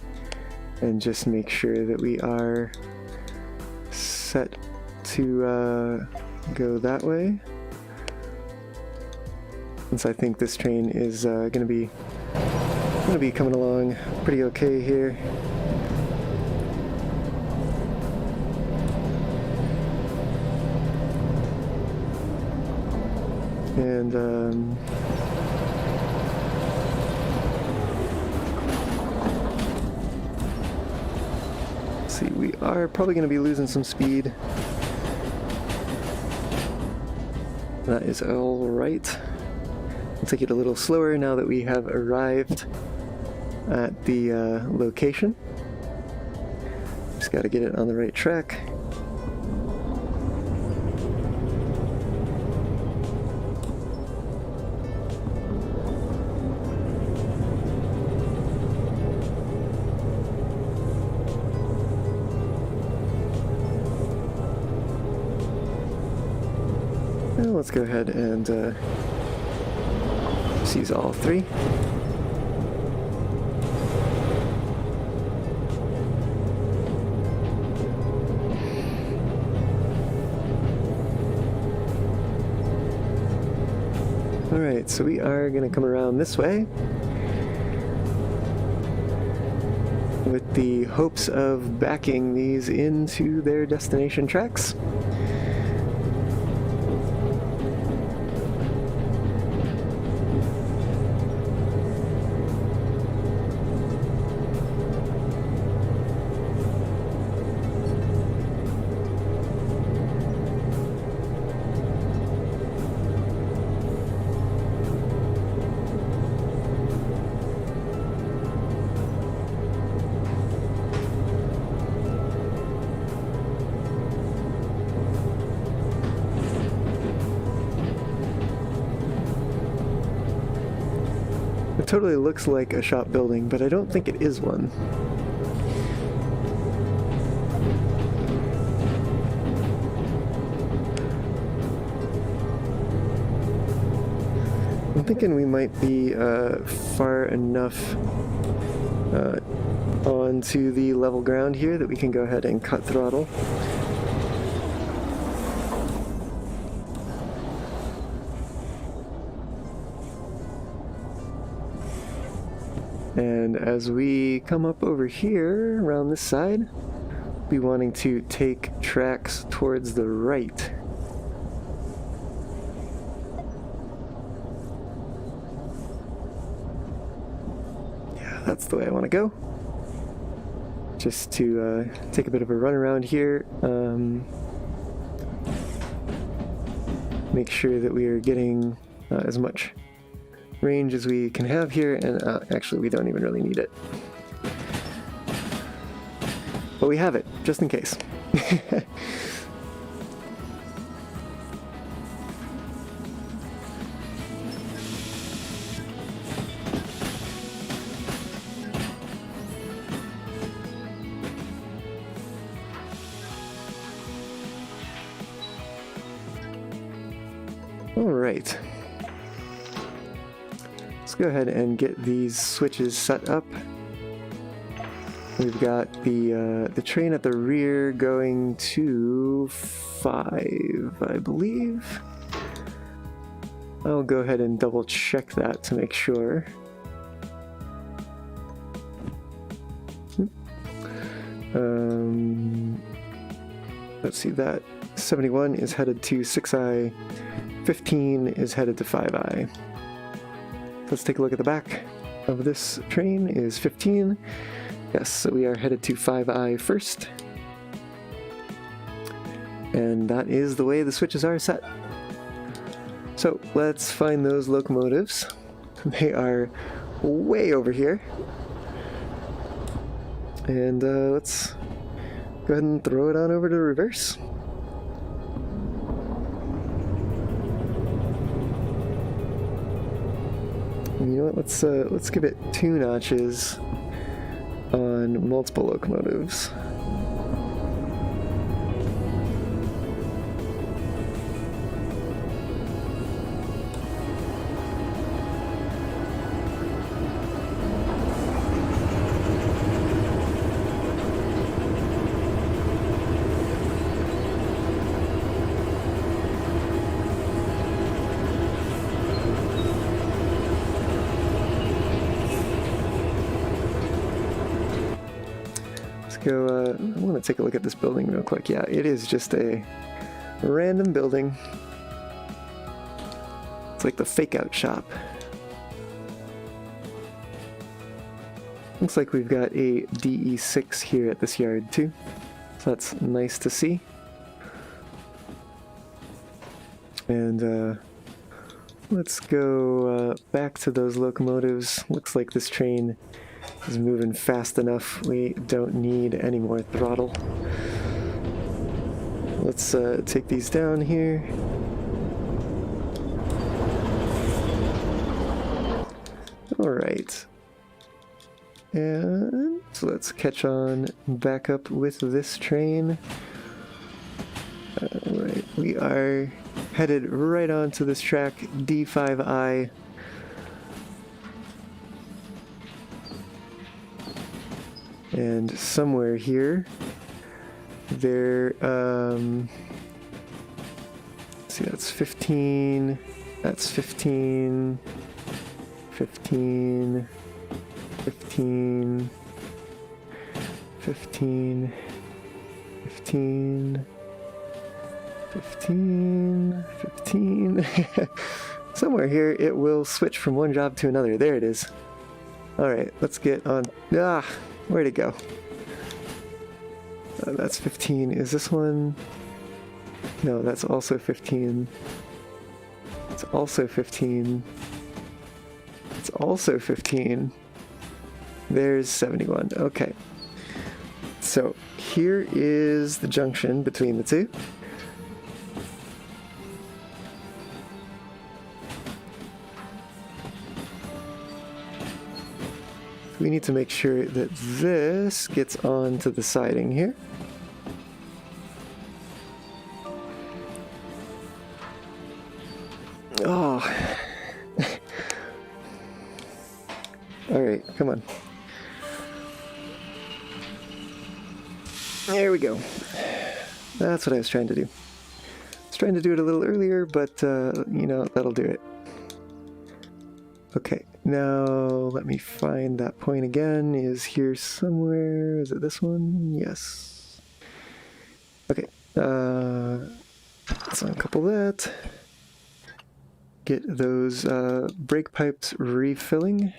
and just make sure that we are set to go that way. Since I think this train is gonna be coming along pretty okay here. And let's see, we are probably going to be losing some speed. That is all right. We'll take it a little slower now that we have arrived at the location. Just got to get it on the right track. Well, let's go ahead and seize all three. Alright, so we are going to come around this way with the hopes of backing these into their destination tracks. It totally looks like a shop building, but I don't think it is one. I'm thinking we might be far enough onto the level ground here that we can go ahead and cut throttle. And as we come up over here, around this side, be wanting to take tracks towards the right. Yeah, that's the way I want to go. Just to take a bit of a run around here. Make sure that we are getting as much range as we can have here, and actually we don't even really need it. But we have it, just in case. All right. Let's go ahead and get these switches set up. We've got the train at the rear going to 5, I believe. I'll go ahead and double check that to make sure. Let's see, that 71 is headed to 6i, 15 is headed to 5i. Let's take a look at the back of this train. Is 15. Yes, so we are headed to 5i first. And that is the way the switches are set. So let's find those locomotives. They are way over here. And let's go ahead and throw it on over to reverse. You know what, let's give it 2 notches on multiple locomotives. Go, I want to take a look at this building real quick. Yeah, it is just a random building. It's like the fake out shop. Looks like we've got a DE6 here at this yard too. So that's nice to see. And let's go back to those locomotives. Looks like this train is moving fast enough. We don't need any more throttle. Let's take these down here. Alright. And so let's catch on back up with this train. Alright, we are headed right onto this track, D5I. And somewhere here, there, see, that's 15, that's 15, 15, 15, 15, 15, 15, 15. Somewhere here it will switch from one job to another. There it is. Alright, let's get on. Ah, where'd it go? That's 15. Is this one? No, that's also 15. It's also 15. It's also 15. There's 71. Okay. So here is the junction between the two. We need to make sure that this gets onto the siding here. Oh. Alright, come on. There we go. That's what I was trying to do. I was trying to do it a little earlier, but, you know, that'll do it. Okay, now let me find that point again. Is here somewhere? Is it this one? Yes. Okay, let's uncouple that. Get those brake pipes refilling.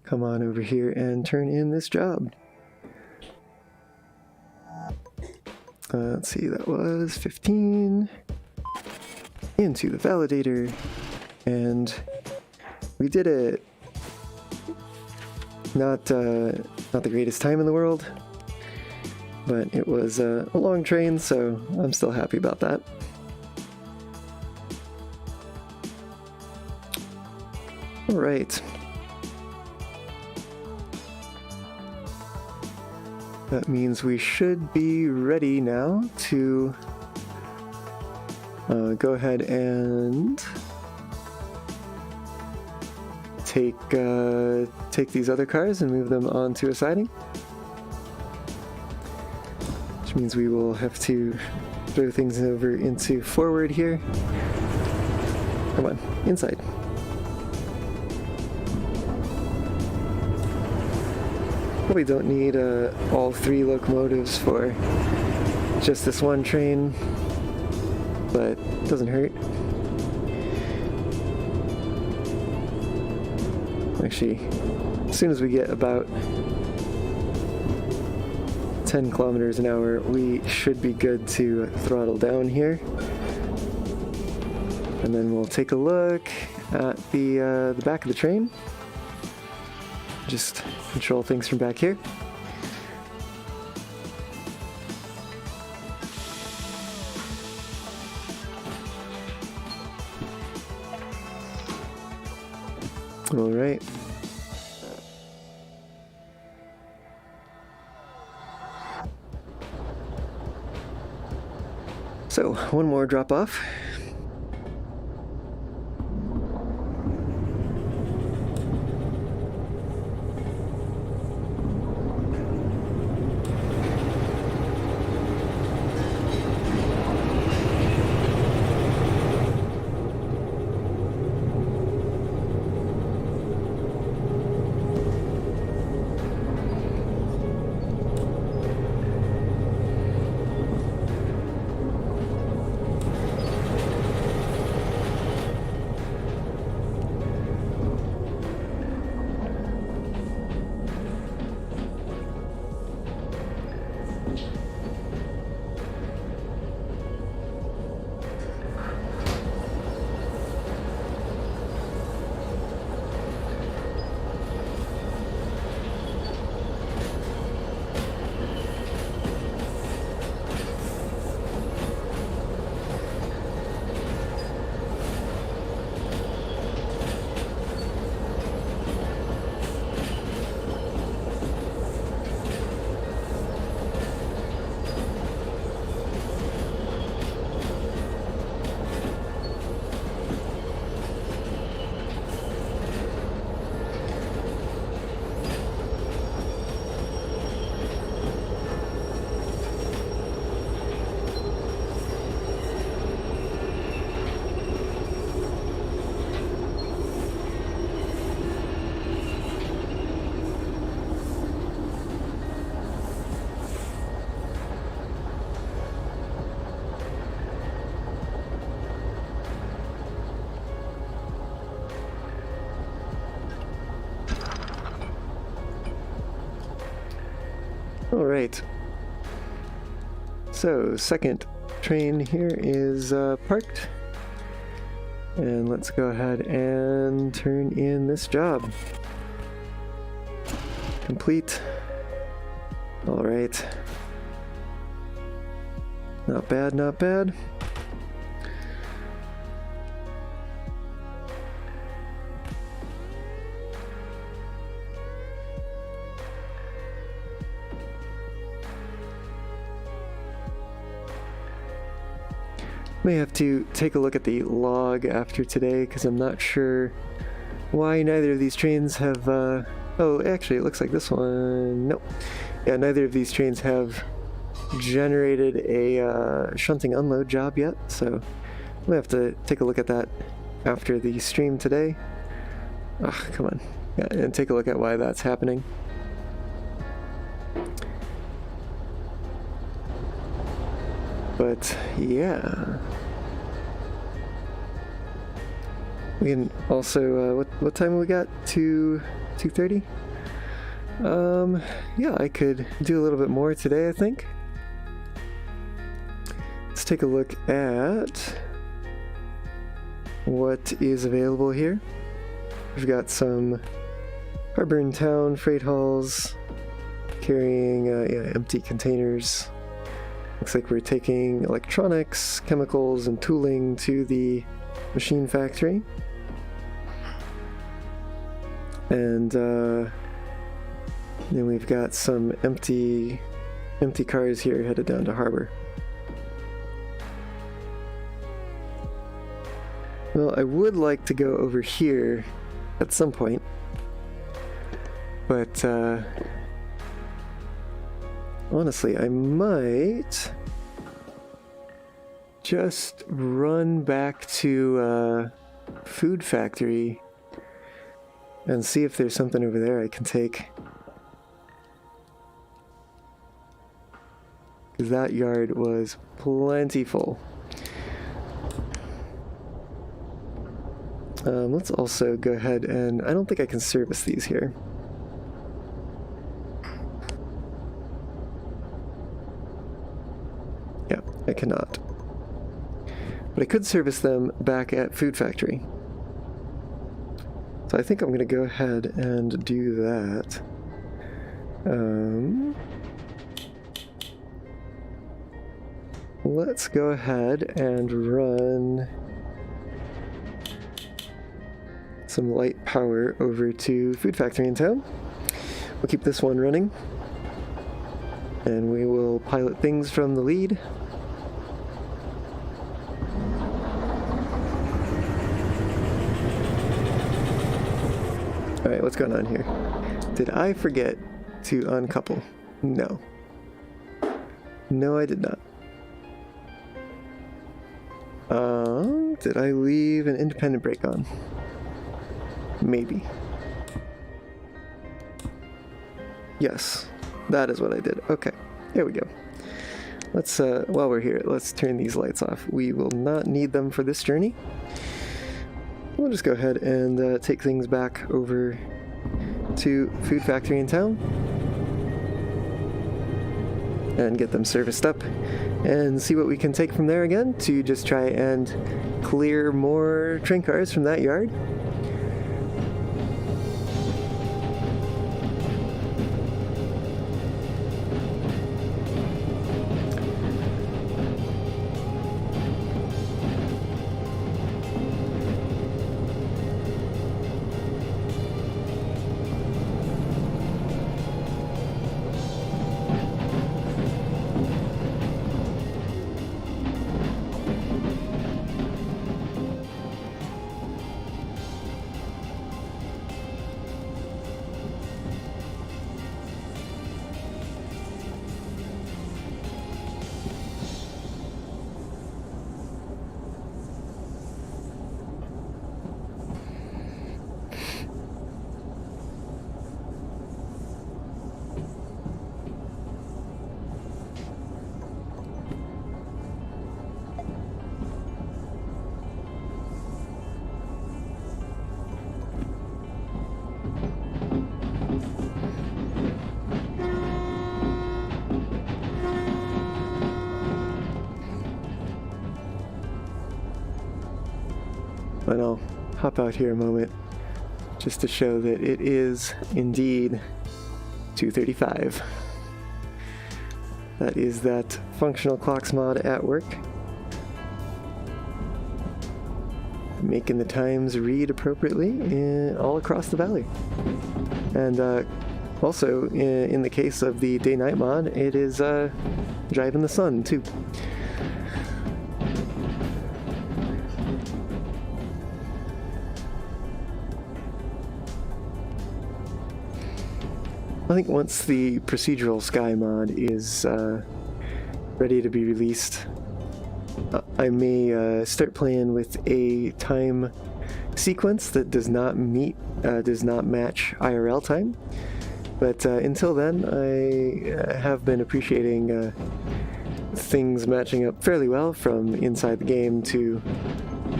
Come on over here and turn in this job. Let's see, that was 15. Into the validator. And we did it. Not the greatest time in the world, but it was a long train, so I'm still happy about that. All right. That means we should be ready now to go ahead and take these other cars and move them onto a siding. Which means we will have to throw things over into forward here. Come on, inside. Probably don't need all 3 locomotives for just this one train, but it doesn't hurt. Actually, as soon as we get about 10 kilometers an hour, we should be good to throttle down here. And then we'll take a look at the back of the train. Just control things from back here. All right. So, one more drop off. Alright. So, second train here is parked. And let's go ahead and turn in this job. Complete. Alright. Not bad, not bad. May have to take a look at the log after today because I'm not sure why neither of these trains have oh, actually it looks like this one, nope. Yeah, neither of these trains have generated a shunting unload job yet, so I'm gonna have to take a look at that after the stream today. Ah, come on. Yeah, and take a look at why that's happening. But yeah, we can also what time we got? 2:30. Yeah, I could do a little bit more today, I think. Let's take a look at what is available here. We've got some harbor in town freight hauls carrying empty containers. Looks like we're taking electronics, chemicals, and tooling to the machine factory. And then we've got some empty cars here headed down to harbor. Well, I would like to go over here at some point, but honestly, I might just run back to Food Factory and see if there's something over there I can take. Because that yard was plentiful. Let's also go ahead and... I don't think I can service these here. Yeah, I cannot. But I could service them back at Food Factory. So I think I'm going to go ahead and do that. Let's go ahead and run some light power over to Food Factory in town. We'll keep this one running. And we will pilot things from the lead. Alright, what's going on here? Did I forget to uncouple? No. No, I did not. Did I leave an independent brake on? Maybe. Yes, that is what I did. Okay, here we go. Let's, while we're here, let's turn these lights off. We will not need them for this journey. We'll just go ahead and take things back over to Food Factory in town and get them serviced up and see what we can take from there again to just try and clear more train cars from that yard. And I'll hop out here a moment just to show that it is indeed 2:35. That is that functional clocks mod at work, making the times read appropriately all across the valley. And also, in the case of the day-night mod, it is driving the sun too. I think once the procedural sky mod is ready to be released, I may start playing with a time sequence that does not match IRL time. But until then, I have been appreciating things matching up fairly well from inside the game to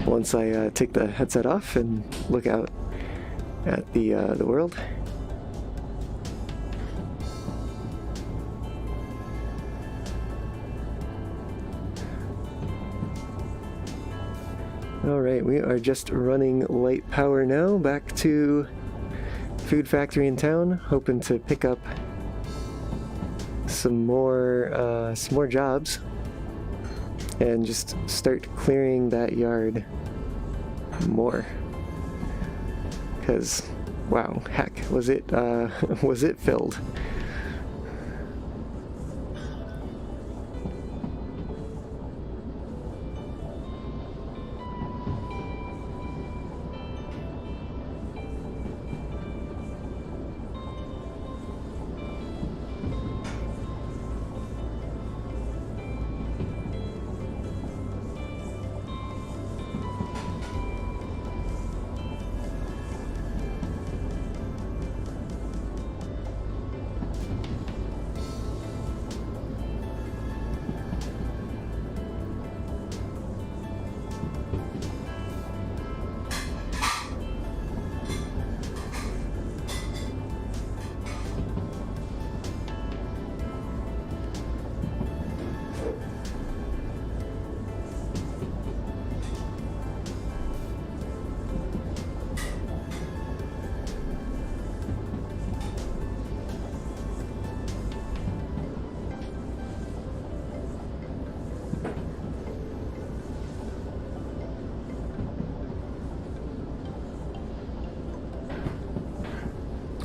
once I take the headset off and look out at the world. Alright, we are just running light power now, back to food factory in town, hoping to pick up some more jobs and just start clearing that yard more. Because, wow, heck, was it filled?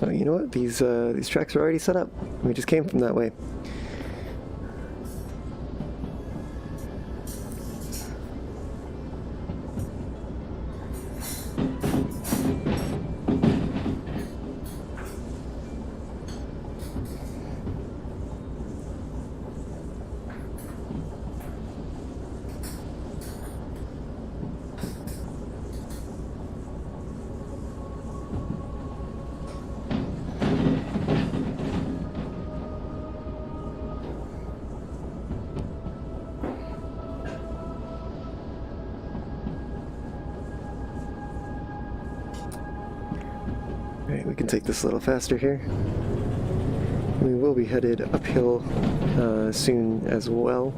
Oh, you know what? These tracks are already set up. We just came from that way. Alright, we can take this a little faster here. We will be headed uphill soon as well.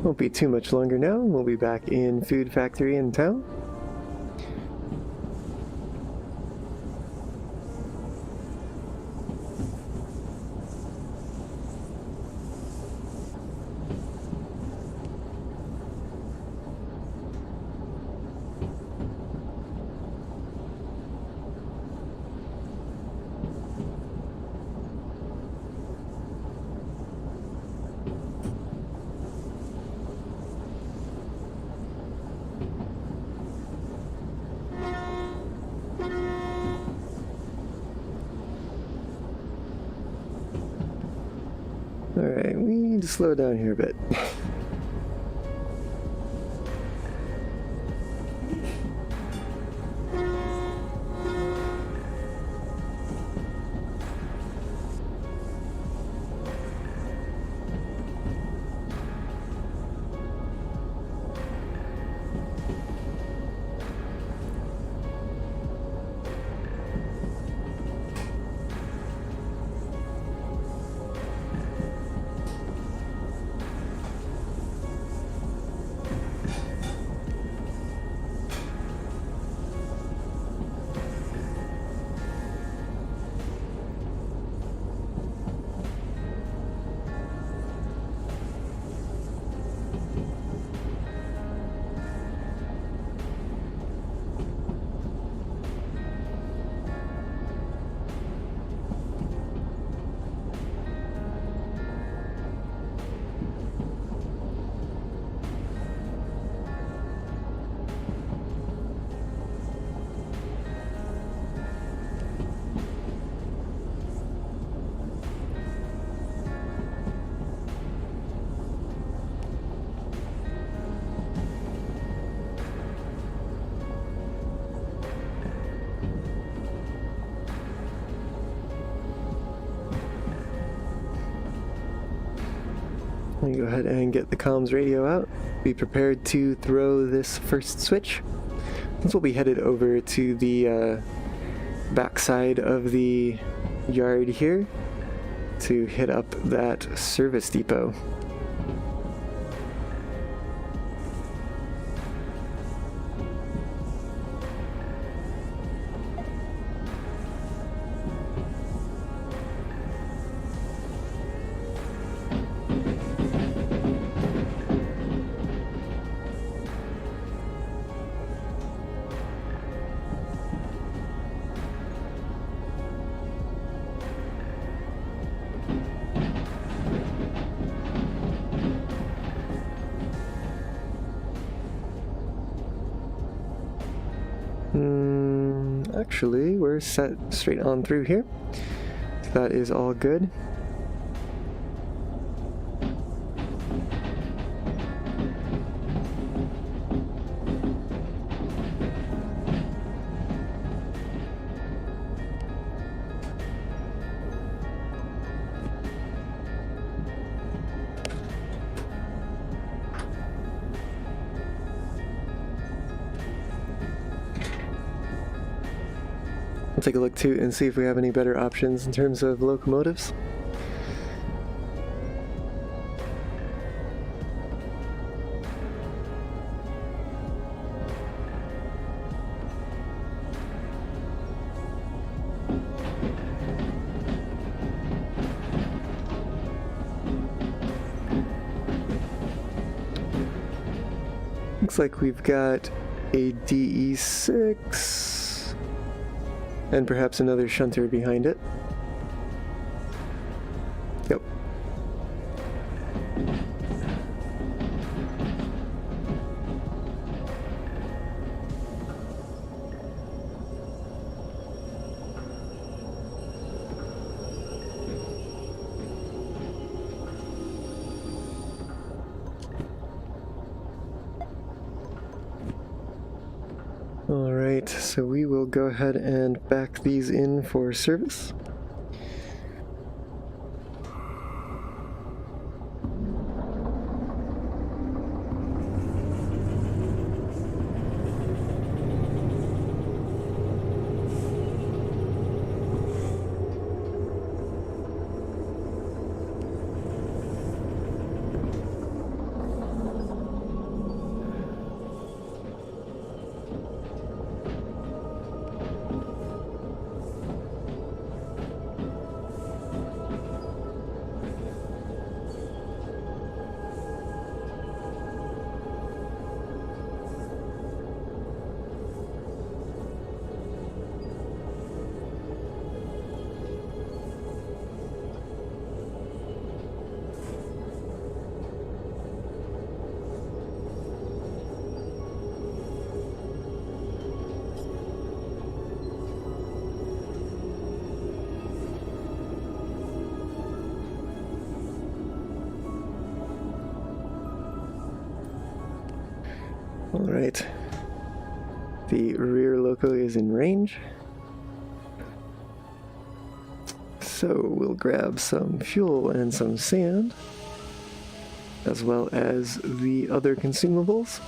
Won't be too much longer now. We'll be back in Food Factory in town. Alright, we need to slow down here a bit. Let me go ahead and get the comms radio out. Be prepared to throw this first switch. This will be headed over to the backside of the yard here to hit up that service depot. Actually, we're set straight on through here. That is all good. We'll take a look too and see if we have any better options in terms of locomotives. Looks like we've got a DE6 and perhaps another shunter behind it. Yep. Alright, so we will go ahead and back these in for service. Alright. The rear loco is in range. So we'll grab some fuel and some sand, as well as the other consumables.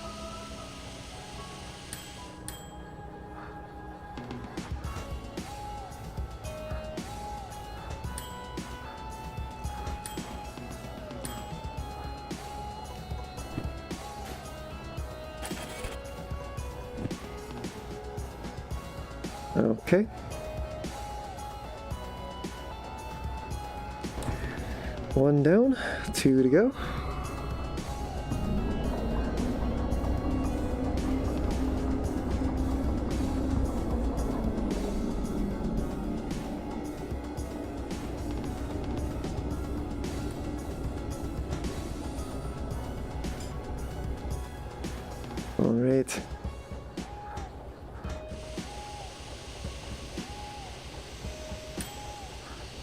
Okay. One down, 2 to go. All right.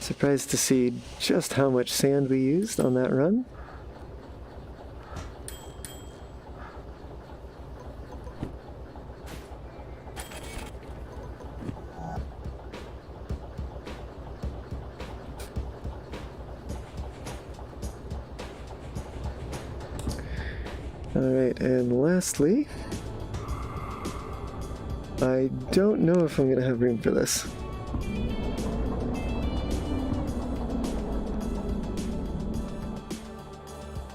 Surprised to see just how much sand we used on that run. Alright, and lastly, I don't know if I'm going to have room for this.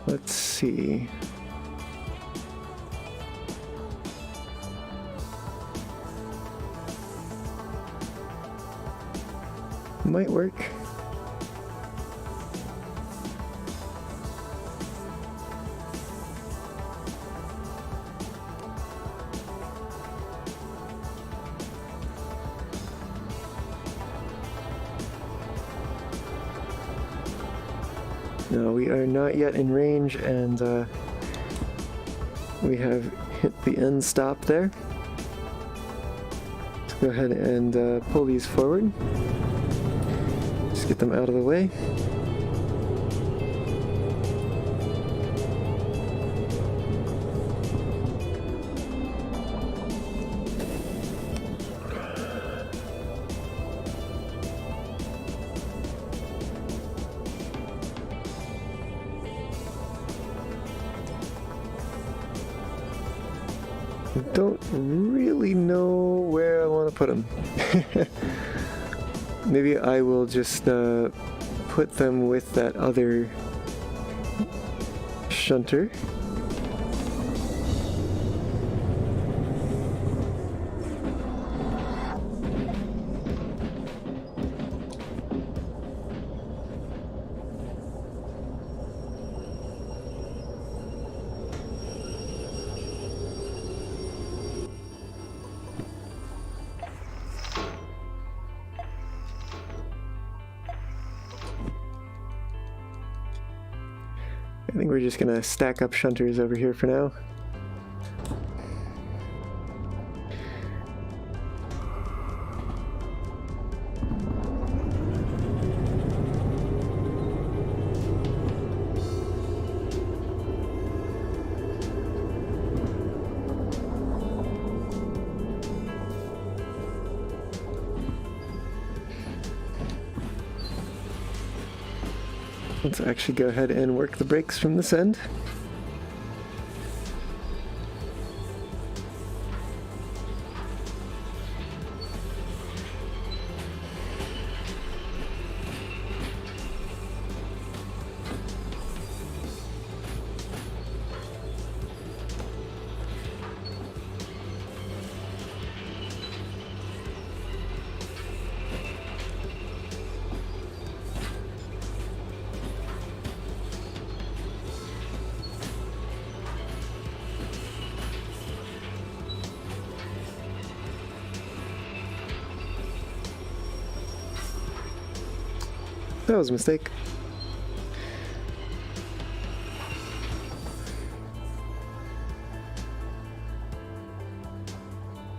Let's see. Might work. No, we are not yet in range, and we have hit the end stop there. Let's go ahead and pull these forward. Just get them out of the way. I don't really know where I want to put them. Maybe I will just put them with that other shunter. I think we're just gonna stack up shunters over here for now. Let's actually go ahead and work the brakes from this end. That was a mistake.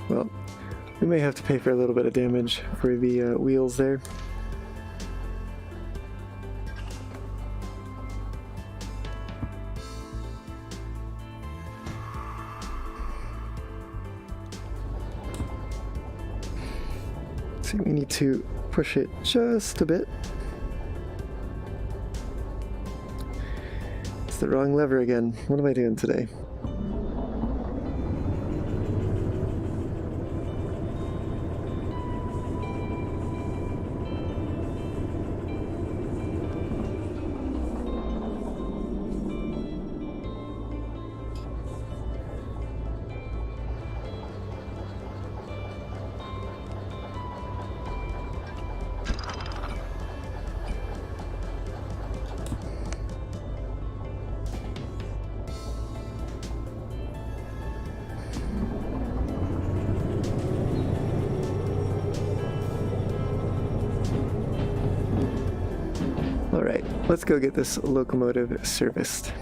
Well, we may have to pay for a little bit of damage for the wheels there. So we need to push it just a bit. It's the wrong lever again. What am I doing today? Alright, let's go get this locomotive serviced.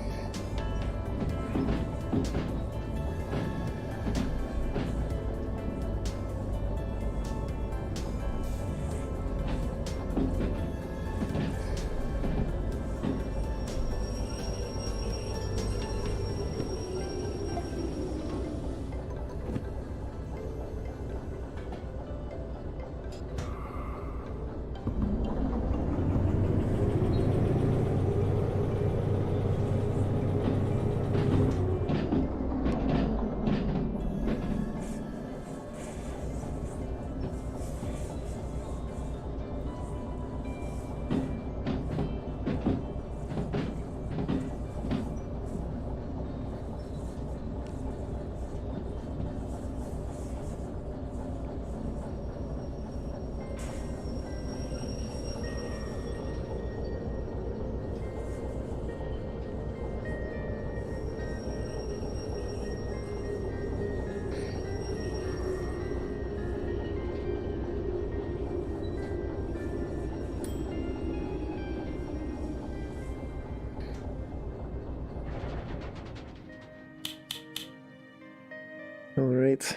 All right.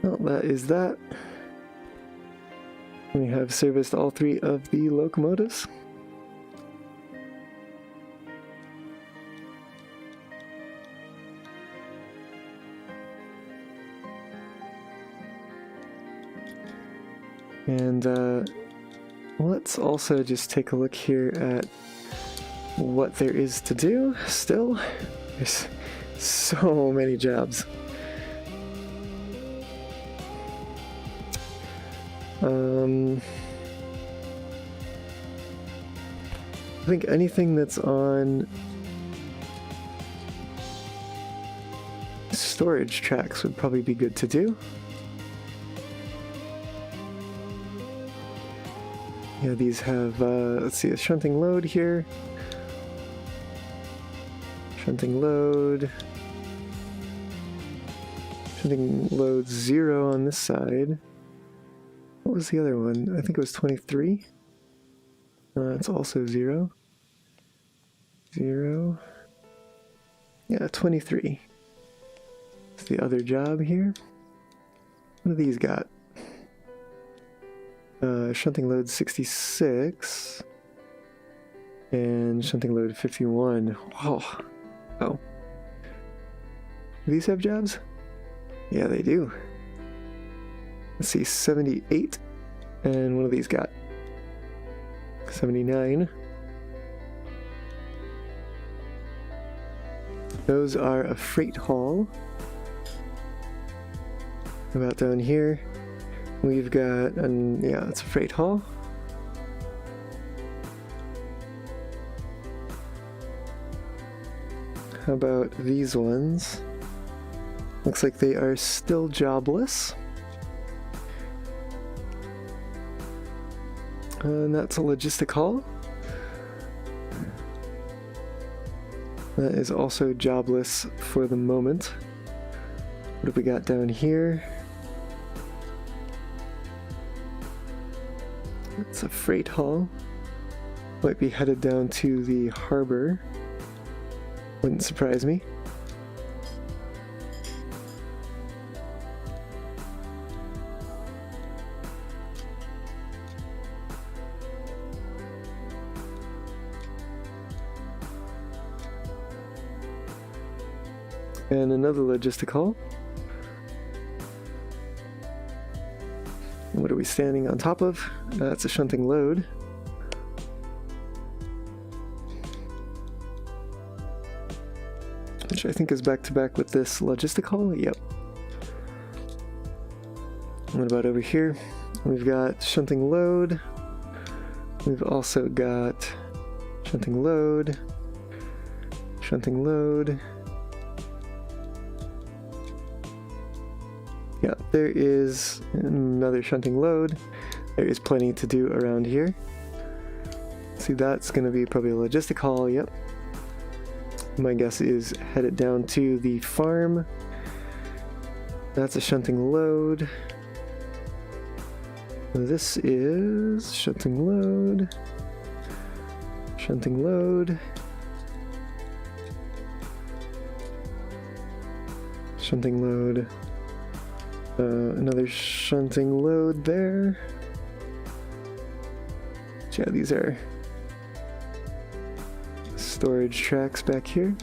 Well, that is that. We have serviced all 3 of the locomotives. And let's also just take a look here at what there is to do still. There's so many jobs. I think anything that's on storage tracks would probably be good to do. Yeah, these have, let's see, a shunting load here. Shunting load. Shunting load 0 on this side. What was the other one? I think it was 23. It's also 0. 0. Yeah, 23. It's the other job here. What do these got? Shunting load 66. And shunting load 51. Oh. Oh. Do these have jobs? Yeah, they do. Let's see, 78. And what do these got? 79. Those are a freight haul. About down here, we've got, yeah, it's a freight haul. How about these ones? Looks like they are still jobless. And that's a logistic haul. That is also jobless for the moment. What have we got down here? It's a freight haul. Might be headed down to the harbor. Wouldn't surprise me. And another logistic hull. What are we standing on top of? That's a shunting load. Which I think is back to back with this logistic hull. Yep. What about over here? We've got shunting load. We've also got shunting load. Shunting load. Yeah, there is another shunting load. There is plenty to do around here. See, that's going to be probably a logistic haul, yep. My guess is headed down to the farm. That's a shunting load. This is shunting load. Shunting load. Shunting load. Another shunting load there. Yeah, these are storage tracks back here.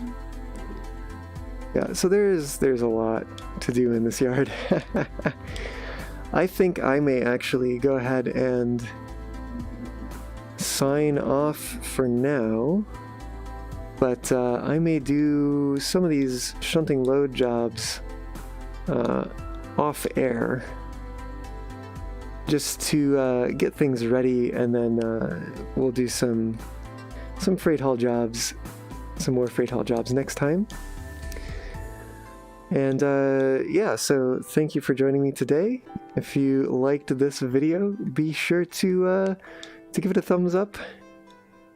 Yeah, so there's a lot to do in this yard. I think I may actually go ahead and sign off for now, but I may do some of these shunting load jobs off air, just to get things ready, and then we'll do some freight haul jobs, some more freight haul jobs next time. And yeah, so thank you for joining me today. If you liked this video, be sure to give it a thumbs up.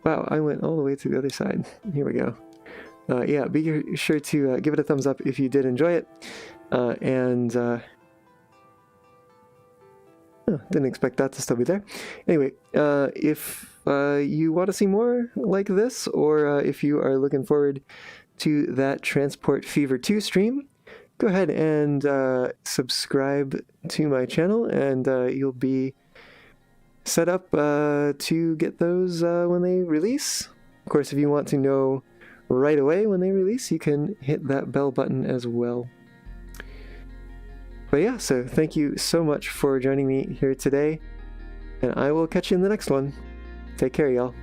Wow, I went all the way to the other side. Here we go. Yeah, be sure to give it a thumbs up if you did enjoy it. Oh, didn't expect that to still be there. Anyway, if you want to see more like this, or if you are looking forward to that Transport Fever 2 stream, go ahead and subscribe to my channel, and you'll be set up to get those when they release. Of course, if you want to know right away when they release, you can hit that bell button as well. But yeah, so thank you so much for joining me here today, and I will catch you in the next one. Take care, y'all.